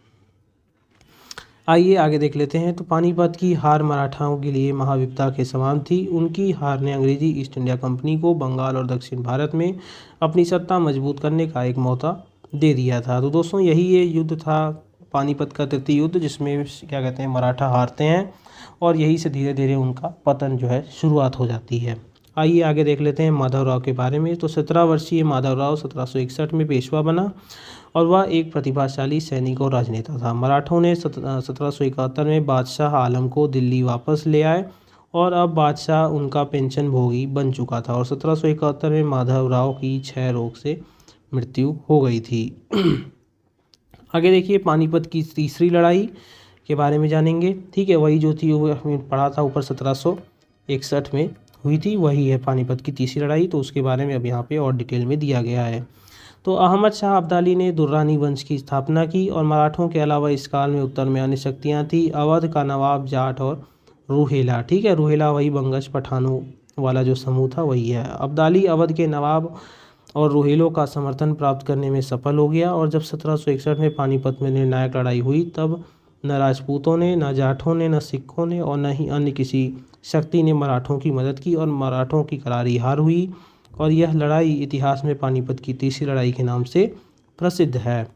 आइए आगे देख लेते हैं। तो पानीपत की हार मराठाओं के लिए महाविपदा के समान थी। उनकी हार ने अंग्रेजी ईस्ट इंडिया कंपनी को बंगाल और दक्षिण भारत में अपनी सत्ता मजबूत करने का एक मौका दे दिया था। तो दोस्तों यही ये युद्ध था पानीपत का तृतीय युद्ध जिसमें क्या कहते हैं मराठा हारते हैं और यही से धीरे धीरे उनका पतन जो है शुरुआत हो जाती है। आइए आगे देख लेते हैं माधवराव के बारे में। तो 17 वर्षीय माधवराव 1761 में पेशवा बना और वह एक प्रतिभाशाली सैनिक और राजनेता था। मराठों ने 1771 में बादशाह आलम को दिल्ली वापस ले आए और अब बादशाह उनका पेंशन भोगी बन चुका था और 1771 में माधवराव की क्षय रोग से मृत्यु हो गई थी। आगे देखिए पानीपत की तीसरी लड़ाई के बारे में जानेंगे। ठीक है, वही जो थी वो हमने पढ़ा था ऊपर 1761 में हुई थी, वही है पानीपत की तीसरी लड़ाई। तो उसके बारे में अब यहाँ पे और डिटेल में दिया गया है। तो अहमद शाह अब्दाली ने दुर्रानी वंश की स्थापना की और मराठों के अलावा इस काल में उत्तर में अन्य शक्तियाँ थी। अवध का नवाब जाट और रूहेला, ठीक है, रूहेला वही बंगश पठानों वाला जो समूह था वही है। अब्दाली अवध के नवाब और रूहेलों का समर्थन प्राप्त करने में सफल हो गया और जब 1761 में पानीपत में निर्णायक लड़ाई हुई तब न राजपूतों ने, न जाटों ने, न सिखों ने और न ही अन्य किसी शक्ति ने मराठों की मदद की और मराठों की करारी हार हुई और यह लड़ाई इतिहास में पानीपत की तीसरी लड़ाई के नाम से प्रसिद्ध है।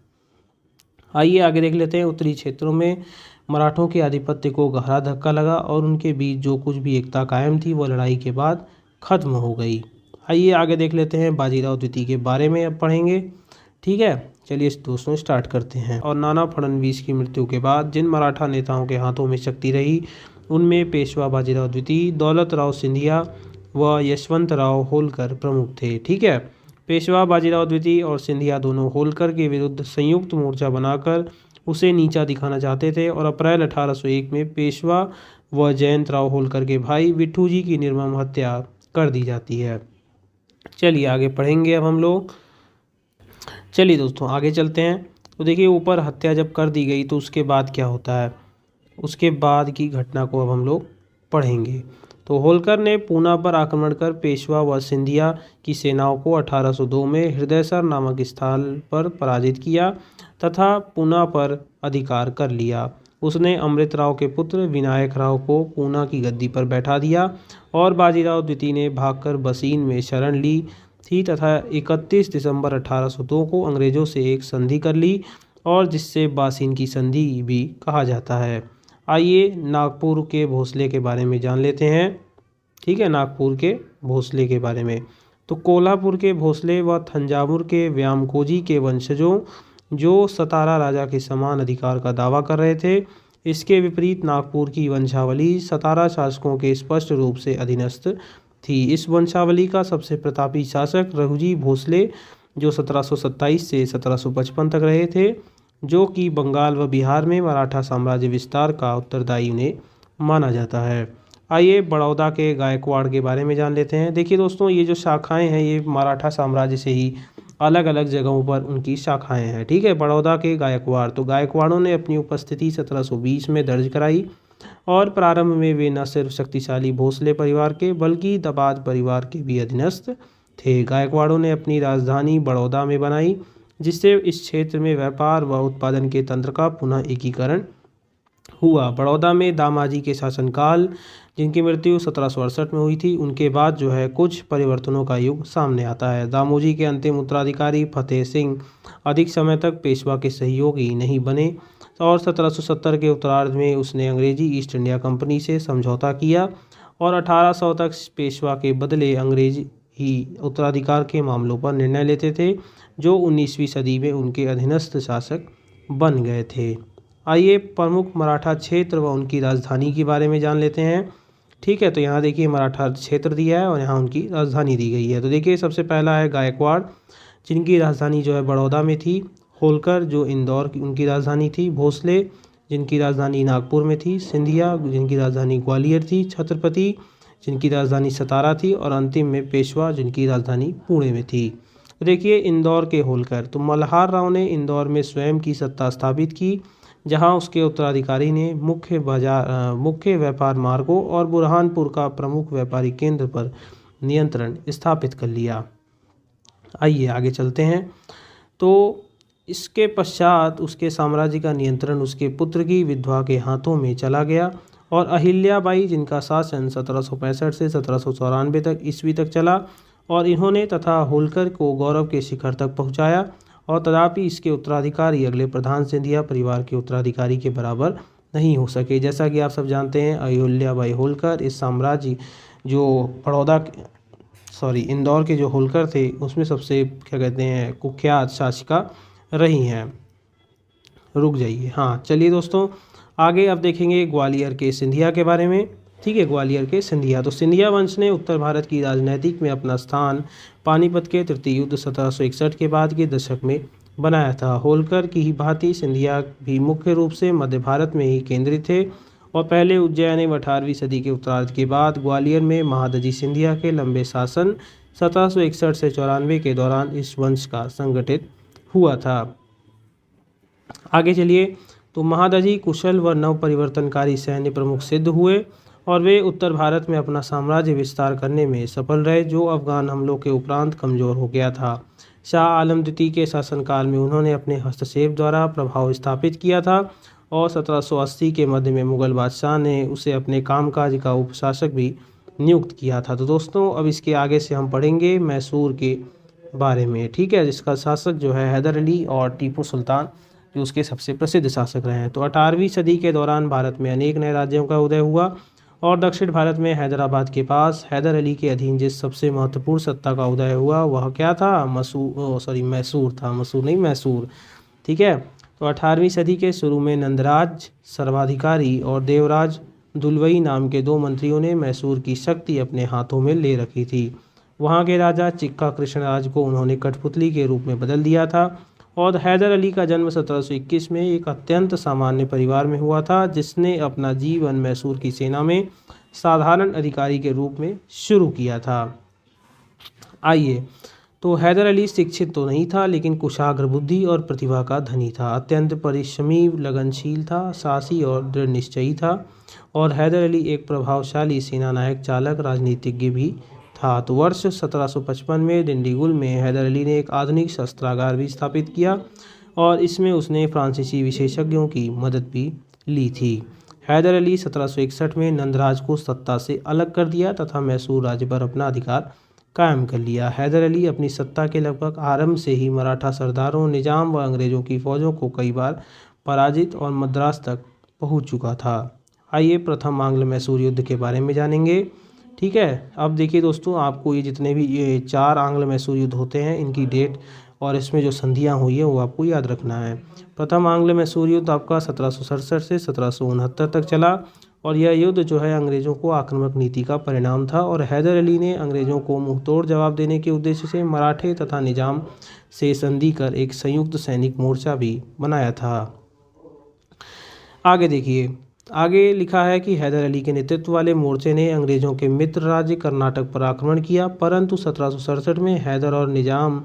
आइए आगे देख लेते हैं। उत्तरी क्षेत्रों में मराठों के आधिपत्य को गहरा धक्का लगा और उनके बीच जो कुछ भी एकता कायम थी वो लड़ाई के बाद खत्म हो गई। आइए आगे देख लेते हैं बाजीराव द्वितीय के बारे में अब पढ़ेंगे। ठीक है, चलिए दोस्तों स्टार्ट करते हैं। और नाना फडणवीस की मृत्यु के बाद जिन मराठा नेताओं के हाथों में शक्ति रही उनमें पेशवा बाजीराव द्वितीय, दौलत राव सिंधिया व यशवंत राव होलकर प्रमुख थे। ठीक है, पेशवा बाजीराव द्वितीय और सिंधिया दोनों होलकर के विरुद्ध संयुक्त मोर्चा बनाकर उसे नीचा दिखाना चाहते थे और अप्रैल 1801 में पेशवा व जयंत राव होलकर के भाई विट्ठू जी की निर्मम हत्या कर दी जाती है। चलिए आगे पढ़ेंगे अब हम लोग। चलिए दोस्तों आगे चलते हैं। तो देखिए ऊपर हत्या जब कर दी गई तो उसके बाद क्या होता है, उसके बाद की घटना को अब हम लोग पढ़ेंगे। तो होलकर ने पूना पर आक्रमण कर पेशवा व सिंधिया की सेनाओं को 1802 में हृदयसर नामक स्थान पर पराजित किया तथा पूना पर अधिकार कर लिया। उसने अमृतराव के पुत्र विनायक राव को पूना की गद्दी पर बैठा दिया और बाजीराव द्वितीय ने भागकर बसीन में शरण ली थी तथा 31 दिसंबर 1802 को अंग्रेजों से एक संधि कर ली और जिससे बासीन की संधि भी कहा जाता है। आइए नागपुर के भोसले के बारे में जान लेते हैं। ठीक है, नागपुर के भोसले के बारे में। तो कोल्हापुर के भोसले व थंजावुर के व्यामकोजी के वंशजों जो सतारा राजा के समान अधिकार का दावा कर रहे थे। इसके विपरीत नागपुर की वंशावली सतारा शासकों के स्पष्ट रूप से अधीनस्थ थी। इस वंशावली का सबसे प्रतापी शासक रघुजी भोसले जो 1727 से 1755 तक रहे थे, जो कि बंगाल व बिहार में मराठा साम्राज्य विस्तार का उत्तरदायी उन्हें माना जाता है। आइए बड़ौदा के गायकवाड़ के बारे में जान लेते हैं। देखिए दोस्तों, ये जो शाखाएं हैं ये मराठा साम्राज्य से ही अलग अलग जगहों पर उनकी शाखाएं हैं। ठीक है, बड़ौदा के गायकवाड़, तो गायकवाड़ों ने अपनी उपस्थिति 1720 में दर्ज कराई और प्रारंभ में वे न सिर्फ शक्तिशाली भोसले परिवार के बल्कि दबाद परिवार के भी अधीनस्थ थे। गायकवाड़ों ने अपनी राजधानी बड़ौदा में बनाई जिससे इस क्षेत्र में व्यापार व उत्पादन के तंत्र का पुनः एकीकरण हुआ। बड़ौदा में दामाजी के शासनकाल, जिनकी मृत्यु 1768 में हुई थी, उनके बाद जो है कुछ परिवर्तनों का युग सामने आता है। दामोजी के अंतिम उत्तराधिकारी फतेह सिंह अधिक समय तक पेशवा के सहयोगी नहीं बने और 1770 के उत्तरार्ध में उसने अंग्रेजी ईस्ट इंडिया कंपनी से समझौता किया और 1800 तक पेशवा के बदले अंग्रेज ही उत्तराधिकार के मामलों पर निर्णय लेते थे, जो 19वीं सदी में उनके अधीनस्थ शासक बन गए थे। आइए प्रमुख मराठा क्षेत्र व उनकी राजधानी के बारे में जान लेते हैं। ठीक है, तो यहाँ देखिए मराठा क्षेत्र दिया है और यहाँ उनकी राजधानी दी गई है। तो देखिए सबसे पहला है गायकवाड़, जिनकी राजधानी जो है बड़ौदा में थी। होलकर जो इंदौर की उनकी राजधानी थी। भोसले जिनकी राजधानी नागपुर में थी। सिंधिया जिनकी राजधानी ग्वालियर थी। छत्रपति जिनकी राजधानी सतारा थी और अंतिम में पेशवा जिनकी राजधानी पुणे में थी। तो देखिए इंदौर के होलकर, तो मल्हार राव ने इंदौर में स्वयं की सत्ता स्थापित की, जहां उसके उत्तराधिकारी ने मुख्य व्यापार मार्गों और बुरहानपुर का प्रमुख व्यापारी केंद्र पर नियंत्रण स्थापित कर लिया। आइए आगे चलते हैं। तो इसके पश्चात उसके साम्राज्य का नियंत्रण उसके पुत्र की विधवा के हाथों में चला गया और अहिल्याबाई, जिनका शासन 1765 से 1794 तक ईस्वी तक चला और इन्होंने तथा होलकर को गौरव के शिखर तक पहुंचाया और तथापि इसके उत्तराधिकारी अगले प्रधान सिंधिया परिवार के उत्तराधिकारी के बराबर नहीं हो सके। जैसा कि आप सब जानते हैं, अहिल्याबाई होलकर इस साम्राज्य जो इंदौर के जो होलकर थे उसमें सबसे क्या कहते हैं कुख्यात शासिका रही हैं। रुक जाइए, हाँ चलिए दोस्तों आगे अब देखेंगे ग्वालियर के सिंधिया के बारे में। ठीक है, ग्वालियर के सिंधिया, तो सिंधिया वंश ने उत्तर भारत की राजनीतिक में अपना स्थान पानीपत के तृतीय युद्ध 1761 के बाद के दशक में बनाया था। होलकर की ही भांति सिंधिया भी मुख्य रूप से मध्य भारत में ही केंद्रित थे और पहले उज्जैन एवं 18वीं सदी के उत्तरार्ध के बाद ग्वालियर में महादजी सिंधिया के लंबे शासन 1761 से 94 के दौरान इस वंश का संगठित हुआ था। आगे चलिए, तो महादजी कुशल व नव परिवर्तनकारी सैन्य प्रमुख सिद्ध हुए और वे उत्तर भारत में अपना साम्राज्य विस्तार करने में सफल रहे, जो अफगान हमलों के उपरांत कमज़ोर हो गया था। शाह आलम द्वितीय के शासनकाल में उन्होंने अपने हस्तक्षेप द्वारा प्रभाव स्थापित किया था और 1780 के मध्य में मुगल बादशाह ने उसे अपने कामकाज का उपशासक भी नियुक्त किया था। तो दोस्तों अब इसके आगे से हम पढ़ेंगे मैसूर के बारे में। ठीक है, जिसका शासक जो है हैदर अली और टीपू सुल्तान जो उसके सबसे प्रसिद्ध शासक रहे हैं। तो 18वीं सदी के दौरान भारत में अनेक नए राज्यों का उदय हुआ और दक्षिण भारत में हैदराबाद के पास हैदर अली के अधीन जिस सबसे महत्वपूर्ण सत्ता का उदय हुआ वह क्या था, मैसूर था, मैसूर। ठीक है, तो 18वीं सदी के शुरू में नंदराज सर्वाधिकारी और देवराज दुलवई नाम के दो मंत्रियों ने मैसूर की शक्ति अपने हाथों में ले रखी थी। वहाँ के राजा चिक्का कृष्णराज को उन्होंने कठपुतली के रूप में बदल दिया था और हैदर अली का जन्म 1721 में एक अत्यंत सामान्य परिवार में हुआ था, जिसने अपना जीवन मैसूर की सेना में साधारण अधिकारी के रूप में शुरू किया था। आइए, तो हैदर अली शिक्षित तो नहीं था, लेकिन कुशाग्र बुद्धि और प्रतिभा का धनी था। अत्यंत परिश्रमी, लगनशील था, साहसी और दृढ़ निश्चयी था। और हैदर अली एक प्रभावशाली सेनानायक, चालक, राजनीतिज्ञ भी था। तो वर्ष 1755 में डिंडीगुल में हैदर अली ने एक आधुनिक शस्त्रागार भी स्थापित किया और इसमें उसने फ्रांसीसी विशेषज्ञों की मदद भी ली थी। हैदर अली 1761 में नंदराज को सत्ता से अलग कर दिया तथा मैसूर राज्य पर अपना अधिकार कायम कर लिया। हैदर अली अपनी सत्ता के लगभग आरंभ से ही मराठा सरदारों, निजाम व अंग्रेजों की फौजों को कई बार पराजित और मद्रास तक पहुंच चुका था। आइए प्रथम आंग्ल मैसूर युद्ध के बारे में जानेंगे। ठीक है, अब देखिए दोस्तों, आपको ये जितने भी ये 4 आंग्ल मैसूर युद्ध होते हैं, इनकी डेट और इसमें जो संधियां हुई है वो आपको याद रखना है। प्रथम आंग्ल मैसूर युद्ध आपका 1767 से 1769 तक चला और यह युद्ध जो है अंग्रेज़ों को आक्रामक नीति का परिणाम था और हैदर अली ने अंग्रेज़ों को मुंहतोड़ जवाब देने के उद्देश्य से मराठे तथा निजाम से संधि कर एक संयुक्त सैनिक मोर्चा भी बनाया था। आगे देखिए, आगे लिखा है कि हैदर अली के नेतृत्व वाले मोर्चे ने अंग्रेज़ों के मित्र राज्य कर्नाटक पर आक्रमण किया, परंतु 1767 में हैदर और निजाम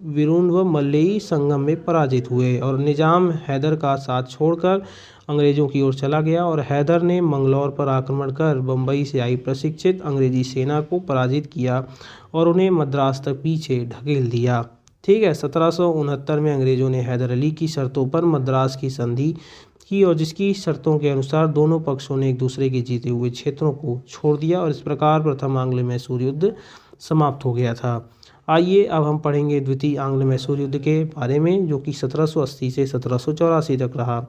विरून व मल्लेई संगम में पराजित हुए और निजाम हैदर का साथ छोड़कर अंग्रेज़ों की ओर चला गया और हैदर ने मंगलौर पर आक्रमण कर बम्बई से आई प्रशिक्षित अंग्रेजी सेना को पराजित किया और उन्हें मद्रास तक पीछे ढकेल दिया। ठीक है, 1769 में अंग्रेज़ों ने हैदर अली की शर्तों पर मद्रास की संधि की और जिसकी शर्तों के अनुसार दोनों पक्षों ने एक दूसरे के जीते हुए क्षेत्रों को छोड़ दिया और इस प्रकार प्रथम आंग्ल मैसूर युद्ध समाप्त हो गया था। आइए अब हम पढ़ेंगे द्वितीय आंग्ल मैसूर युद्ध के बारे में, जो कि 1780 से 1784 तक रहा।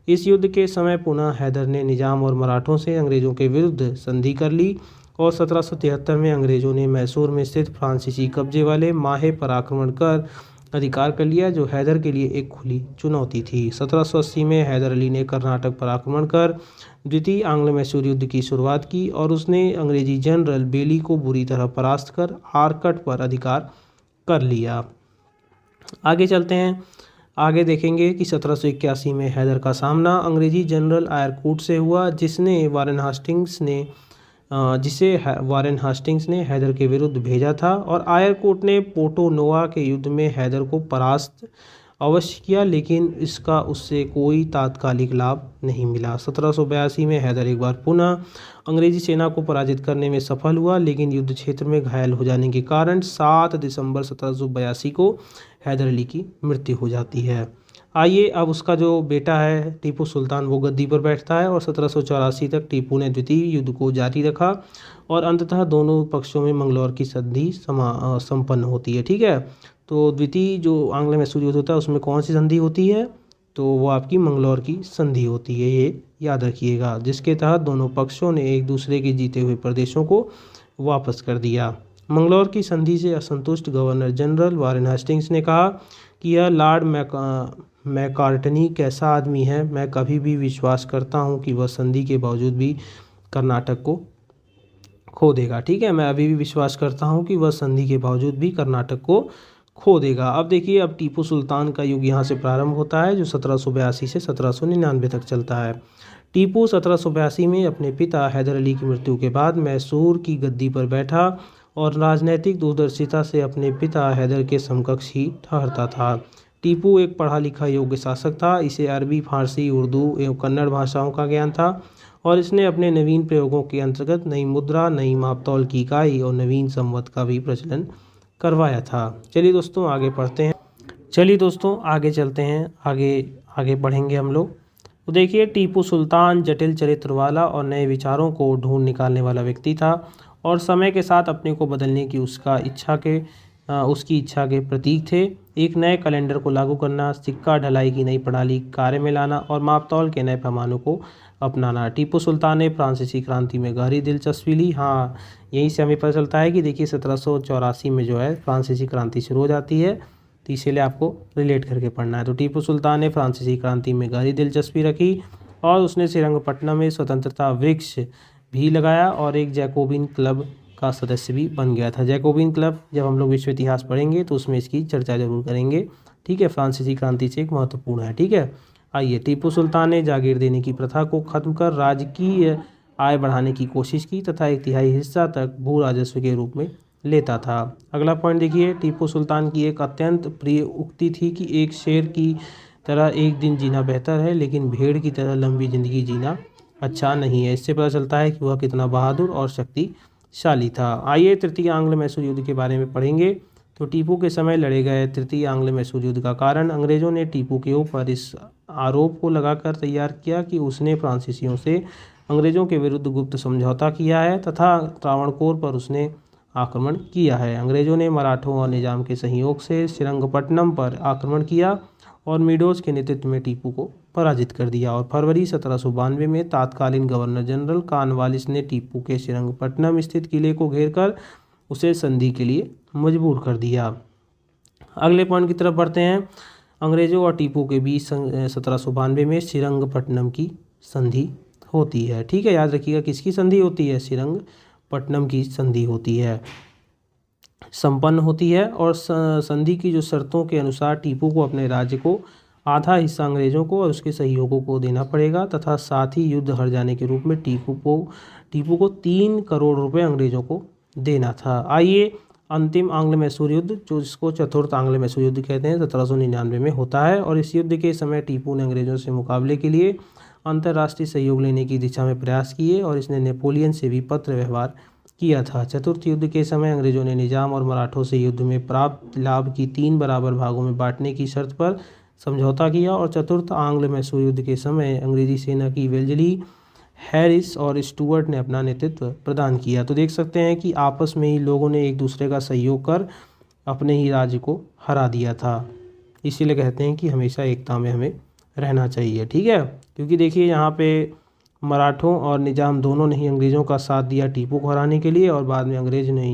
इस युद्ध के समय पुनः हैदर ने निजाम और मराठों से अंग्रेज़ों के विरुद्ध संधि कर ली और 1773 में अंग्रेज़ों ने मैसूर में स्थित फ्रांसीसी कब्जे वाले माहे पर आक्रमण कर अधिकार कर लिया, जो हैदर के लिए एक खुली चुनौती थी। 1780 में हैदर अली ने कर्नाटक पर आक्रमण कर द्वितीय आंग्ल मैसूर युद्ध की शुरुआत की और उसने अंग्रेजी जनरल बेली को बुरी तरह परास्त कर आरकट पर अधिकार कर लिया। आगे चलते हैं, आगे देखेंगे कि 1781 में हैदर का सामना अंग्रेजी जनरल आयरकूट से हुआ, जिसे वारेन हास्टिंग्स ने हैदर के विरुद्ध भेजा था और आयरकूट ने पोर्टो नोवा के युद्ध में हैदर को परास्त अवश्य किया, लेकिन इसका उससे कोई तात्कालिक लाभ नहीं मिला। 1782 में हैदर एक बार पुनः अंग्रेजी सेना को पराजित करने में सफल हुआ, लेकिन युद्ध क्षेत्र में घायल हो जाने के कारण 7 दिसंबर 1782 को हैदर अली की मृत्यु हो जाती है। आइए अब उसका जो बेटा है टीपू सुल्तान, वो गद्दी पर बैठता है और 1784 तक टीपू ने द्वितीय युद्ध को जारी रखा और अंततः दोनों पक्षों में मंगलौर की संधि संपन्न होती है। ठीक है, तो द्वितीय जो आंग्ल मैसूर युद्ध होता है उसमें कौन सी संधि होती है, तो वो आपकी मंगलौर की संधि होती है, ये याद रखिएगा, जिसके तहत दोनों पक्षों ने एक दूसरे के जीते हुए प्रदेशों को वापस कर दिया। मंगलौर की संधि से असंतुष्ट गवर्नर जनरल वारेन हेस्टिंग्स ने कहा कि यह लॉर्ड मैकार्टनी कैसा आदमी है, मैं कभी भी विश्वास करता हूं कि वह संधि के बावजूद भी कर्नाटक को खो देगा। ठीक है, मैं अभी भी विश्वास करता हूं कि वह संधि के बावजूद भी कर्नाटक को खो देगा। अब देखिए, अब टीपू सुल्तान का युग यहाँ से प्रारंभ होता है, जो 1782 से 1799 तक चलता है। टीपू 1782 में अपने पिता हैदर अली की मृत्यु के बाद मैसूर की गद्दी पर बैठा और राजनैतिक दूरदर्शिता से अपने पिता हैदर के समकक्ष ही ठहरता था। टीपू एक पढ़ा लिखा योग्य शासक था, इसे अरबी, फारसी, उर्दू एवं कन्नड़ भाषाओं का ज्ञान था और इसने अपने नवीन प्रयोगों के अंतर्गत नई मुद्रा, नई मापतौल की इकाई और नवीन संवत का भी प्रचलन करवाया था। चलिए दोस्तों आगे पढ़ते हैं, आगे चलते हैं, आगे बढ़ेंगे हम लोग। तो देखिए, टीपू सुल्तान जटिल चरित्र वाला और नए विचारों को ढूंढ निकालने वाला व्यक्ति था और समय के साथ अपने को बदलने की उसकी इच्छा के प्रतीक थे। एक नए कैलेंडर को लागू करना, सिक्का ढलाई की नई प्रणाली कार्य में लाना और मापतौल के नए पैमानों को अपनाना। टीपू सुल्तान ने फ्रांसीसी क्रांति में गहरी दिलचस्पी ली। हाँ, यहीं से हमें पता चलता है कि देखिए 1784 में जो है फ्रांसीसी क्रांति शुरू हो जाती है, तो इसीलिए आपको रिलेट करके पढ़ना है। तो टीपू सुल्तान ने फ्रांसीसी क्रांति में गहरी दिलचस्पी रखी और उसने श्रीरंगपट्टनम में स्वतंत्रता वृक्ष भी लगाया और एक जैकोबिन क्लब का सदस्य भी बन गया था। जैकोबिन क्लब जब हम लोग विश्व इतिहास पढ़ेंगे तो उसमें इसकी चर्चा जरूर करेंगे। ठीक है, फ्रांसीसी क्रांति से एक महत्वपूर्ण है। ठीक है, आइए, टीपू सुल्तान ने जागीर देने की प्रथा को खत्म कर राजकीय आय बढ़ाने की कोशिश की तथा एक तिहाई हिस्सा तक भू राजस्व के रूप में लेता था। अगला पॉइंट देखिए, टीपू सुल्तान की एक अत्यंत प्रिय उक्ति थी कि एक शेर की तरह एक दिन जीना बेहतर है, लेकिन भेड़ की तरह लंबी ज़िंदगी जीना अच्छा नहीं है। इससे पता चलता है कि वह कितना बहादुर और शक्तिशाली था। आइए तृतीय आंग्ल मैसूर युद्ध के बारे में पढ़ेंगे। तो टीपू के समय लड़े गए तृतीय आंग्ल मैसूर युद्ध का कारण अंग्रेज़ों ने टीपू के ऊपर इस आरोप को लगाकर तैयार किया कि उसने फ्रांसीसियों से अंग्रेज़ों के विरुद्ध गुप्त समझौता किया है तथा त्रावणकोर पर उसने आक्रमण किया है। अंग्रेज़ों ने मराठों और निजाम के सहयोग से श्रीरंगपट्टनम पर आक्रमण किया और मीडोज के नेतृत्व में टीपू को पराजित कर दिया। और फरवरी 1792 में तत्कालीन गवर्नर जनरल कॉर्नवालिस ने टीपू के श्रीरंगपट्टनम स्थित किले को घेरकर उसे संधि के लिए मजबूर कर दिया। अगले पॉइंट की तरफ बढ़ते हैं। अंग्रेज़ों और टीपू के बीच 1792 में श्रीरंगपट्टनम की संधि होती है। ठीक है, याद रखिएगा किसकी संधि होती है? श्रीरंगपट्टनम की संधि होती है, संपन्न होती है। और संधि की जो शर्तों के अनुसार टीपू को अपने राज्य को आधा हिस्सा अंग्रेज़ों को और उसके सहयोगों को देना पड़ेगा तथा साथ ही युद्ध हार जाने के रूप में टीपू को 3 करोड़ रुपए अंग्रेज़ों को देना था। आइए अंतिम आंग्ल मैसूर युद्ध, जो जिसको चतुर्थ आंग्ल मैसूर युद्ध कहते हैं, 1799 में होता है। और इस युद्ध के समय टीपू ने अंग्रेज़ों से मुकाबले के लिए अंतर्राष्ट्रीय सहयोग लेने की दिशा में प्रयास किए और इसने नेपोलियन से भी पत्र व्यवहार किया था। चतुर्थ युद्ध के समय अंग्रेज़ों ने निजाम और मराठों से युद्ध में प्राप्त लाभ की 3 बराबर भागों में बांटने की शर्त पर समझौता किया। और चतुर्थ आंग्ल मैसूर युद्ध के समय अंग्रेजी सेना की वेल्जली, हैरिस और स्टुअर्ट ने अपना नेतृत्व प्रदान किया। तो देख सकते हैं कि आपस में ही लोगों ने एक दूसरे का सहयोग कर अपने ही राज्य को हरा दिया था। इसीलिए कहते हैं कि हमेशा एकता में हमें रहना चाहिए। ठीक है, क्योंकि देखिए यहाँ पे मराठों और निजाम दोनों ने ही अंग्रेज़ों का साथ दिया टीपू को हराने के लिए और बाद में अंग्रेज ने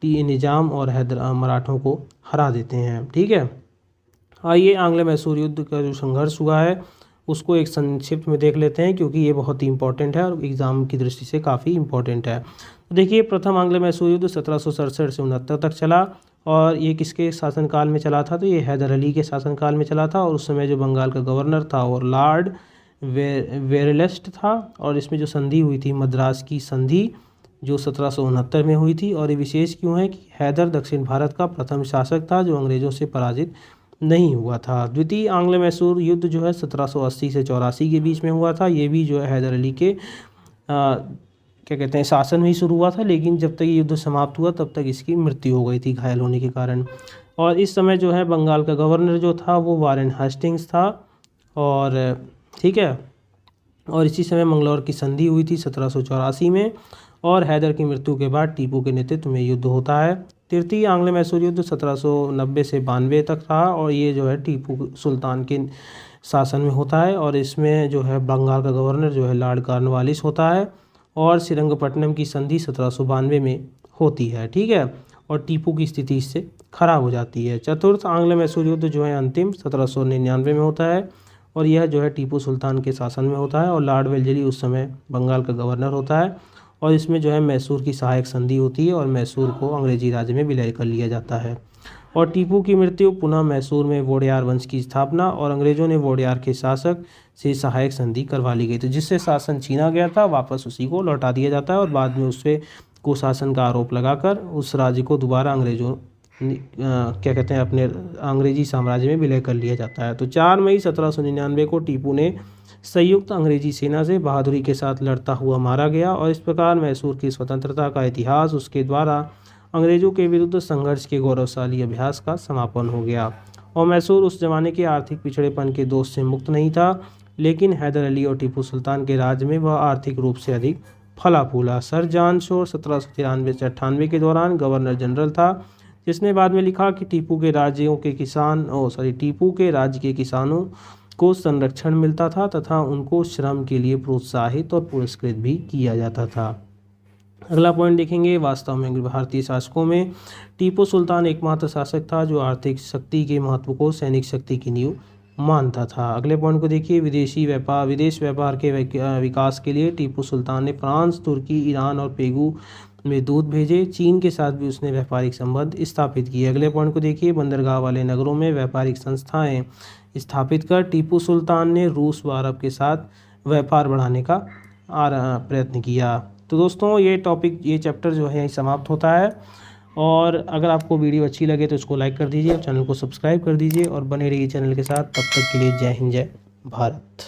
ही निजाम और मराठों को हरा देते हैं। ठीक है, आइए आंग्ल मैसूर युद्ध का जो संघर्ष हुआ है उसको एक संक्षिप्त में देख लेते हैं, क्योंकि ये बहुत ही इंपॉर्टेंट है और एग्ज़ाम की दृष्टि से काफ़ी इंपॉर्टेंट है। तो देखिए, प्रथम आंग्ल मैसूर युद्ध 1767 से 69 तक चला और ये किसके शासनकाल में चला था? तो ये हैदर अली के शासनकाल में चला था। और उस समय जो बंगाल का गवर्नर था और लॉर्ड वेरलेस्ट था। और इसमें जो संधि हुई थी मद्रास की संधि, जो 1769 में हुई थी। और ये विशेष क्यों है कि हैदर दक्षिण भारत का प्रथम शासक था जो अंग्रेज़ों से पराजित नहीं हुआ था। द्वितीय आंग्ल मैसूर युद्ध जो है 1780 से 84 के बीच में हुआ था। ये भी जो है हैदर अली के क्या कहते हैं शासन में ही शुरू हुआ था, लेकिन जब तक ये युद्ध समाप्त हुआ तब तक इसकी मृत्यु हो गई थी घायल होने के कारण। और इस समय जो है बंगाल का गवर्नर जो था वो वारेन हेस्टिंग्स था। और ठीक है, और इसी समय मंगलौर की संधि हुई थी 1784 में। और हैदर की मृत्यु के बाद टीपू के नेतृत्व में युद्ध होता है। तृतीय आंग्ल मैसूर युद्ध 1790 से 92 तक रहा और ये जो है टीपू सुल्तान के शासन में होता है। और इसमें जो है बंगाल का गवर्नर जो है लॉर्ड कॉर्नवालिस होता है। और श्रीरंगपट्टनम की संधि 1792 में होती है। ठीक है, और टीपू की स्थिति इससे खराब हो जाती है। चतुर्थ आंग्ल मैसूर युद्ध जो है अंतिम 1799 में होता है और यह जो है टीपू सुल्तान के शासन में होता है। और लॉर्ड वेल्जली उस समय बंगाल का गवर्नर होता है। और इसमें जो है मैसूर की सहायक संधि होती है और मैसूर को अंग्रेजी राज्य में विलय कर लिया जाता है। और टीपू की मृत्यु, पुनः मैसूर में वोडेयार वंश की स्थापना और अंग्रेज़ों ने वोडेयार के शासक से सहायक संधि करवा ली गई। तो जिससे शासन छीना गया था वापस उसी को लौटा दिया जाता है और बाद में उससे कुशासन का आरोप लगाकर उस राज्य को दोबारा अंग्रेज़ों क्या कहते हैं अपने अंग्रेजी साम्राज्य में विलय कर लिया जाता है। तो 4 मई 1799 को टीपू ने संयुक्त अंग्रेजी सेना से बहादुरी के साथ लड़ता हुआ मारा गया। और इस प्रकार मैसूर की स्वतंत्रता का इतिहास उसके द्वारा अंग्रेज़ों के विरुद्ध संघर्ष के गौरवशाली अभ्यास का समापन हो गया। और मैसूर उस जमाने के आर्थिक पिछड़ेपन के दोष से मुक्त नहीं था, लेकिन हैदर अली और टीपू सुल्तान के राज में वह आर्थिक रूप से अधिक फला फूला। सर जॉन शोर 1793 से 98 के दौरान गवर्नर जनरल था, जिसने बाद में लिखा कि टीपू के राज्य के किसानों को संरक्षण मिलता था तथा उनको श्रम के लिए प्रोत्साहित और पुरस्कृत भी किया जाता था। अगला पॉइंट देखेंगे, वास्तव में भारतीय शासकों में टीपू सुल्तान एकमात्र शासक था जो आर्थिक शक्ति के महत्व को सैनिक शक्ति की नींव मानता था। अगले पॉइंट को देखिए, विदेश व्यापार के विकास के लिए टीपू सुल्तान ने फ्रांस, तुर्की, ईरान और पेगू में दूत भेजे। चीन के साथ भी उसने व्यापारिक संबंध स्थापित किए। अगले पॉइंट को देखिए, बंदरगाह वाले नगरों में व्यापारिक संस्थाएं स्थापित कर टीपू सुल्तान ने रूस व अरब के साथ व्यापार बढ़ाने का प्रयत्न किया। तो दोस्तों ये चैप्टर जो है यहीं समाप्त होता है और अगर आपको वीडियो अच्छी लगे तो इसको लाइक कर दीजिए और चैनल को सब्सक्राइब कर दीजिए और बने रहिए चैनल के साथ। तब तक के लिए जय हिंद, जय भारत।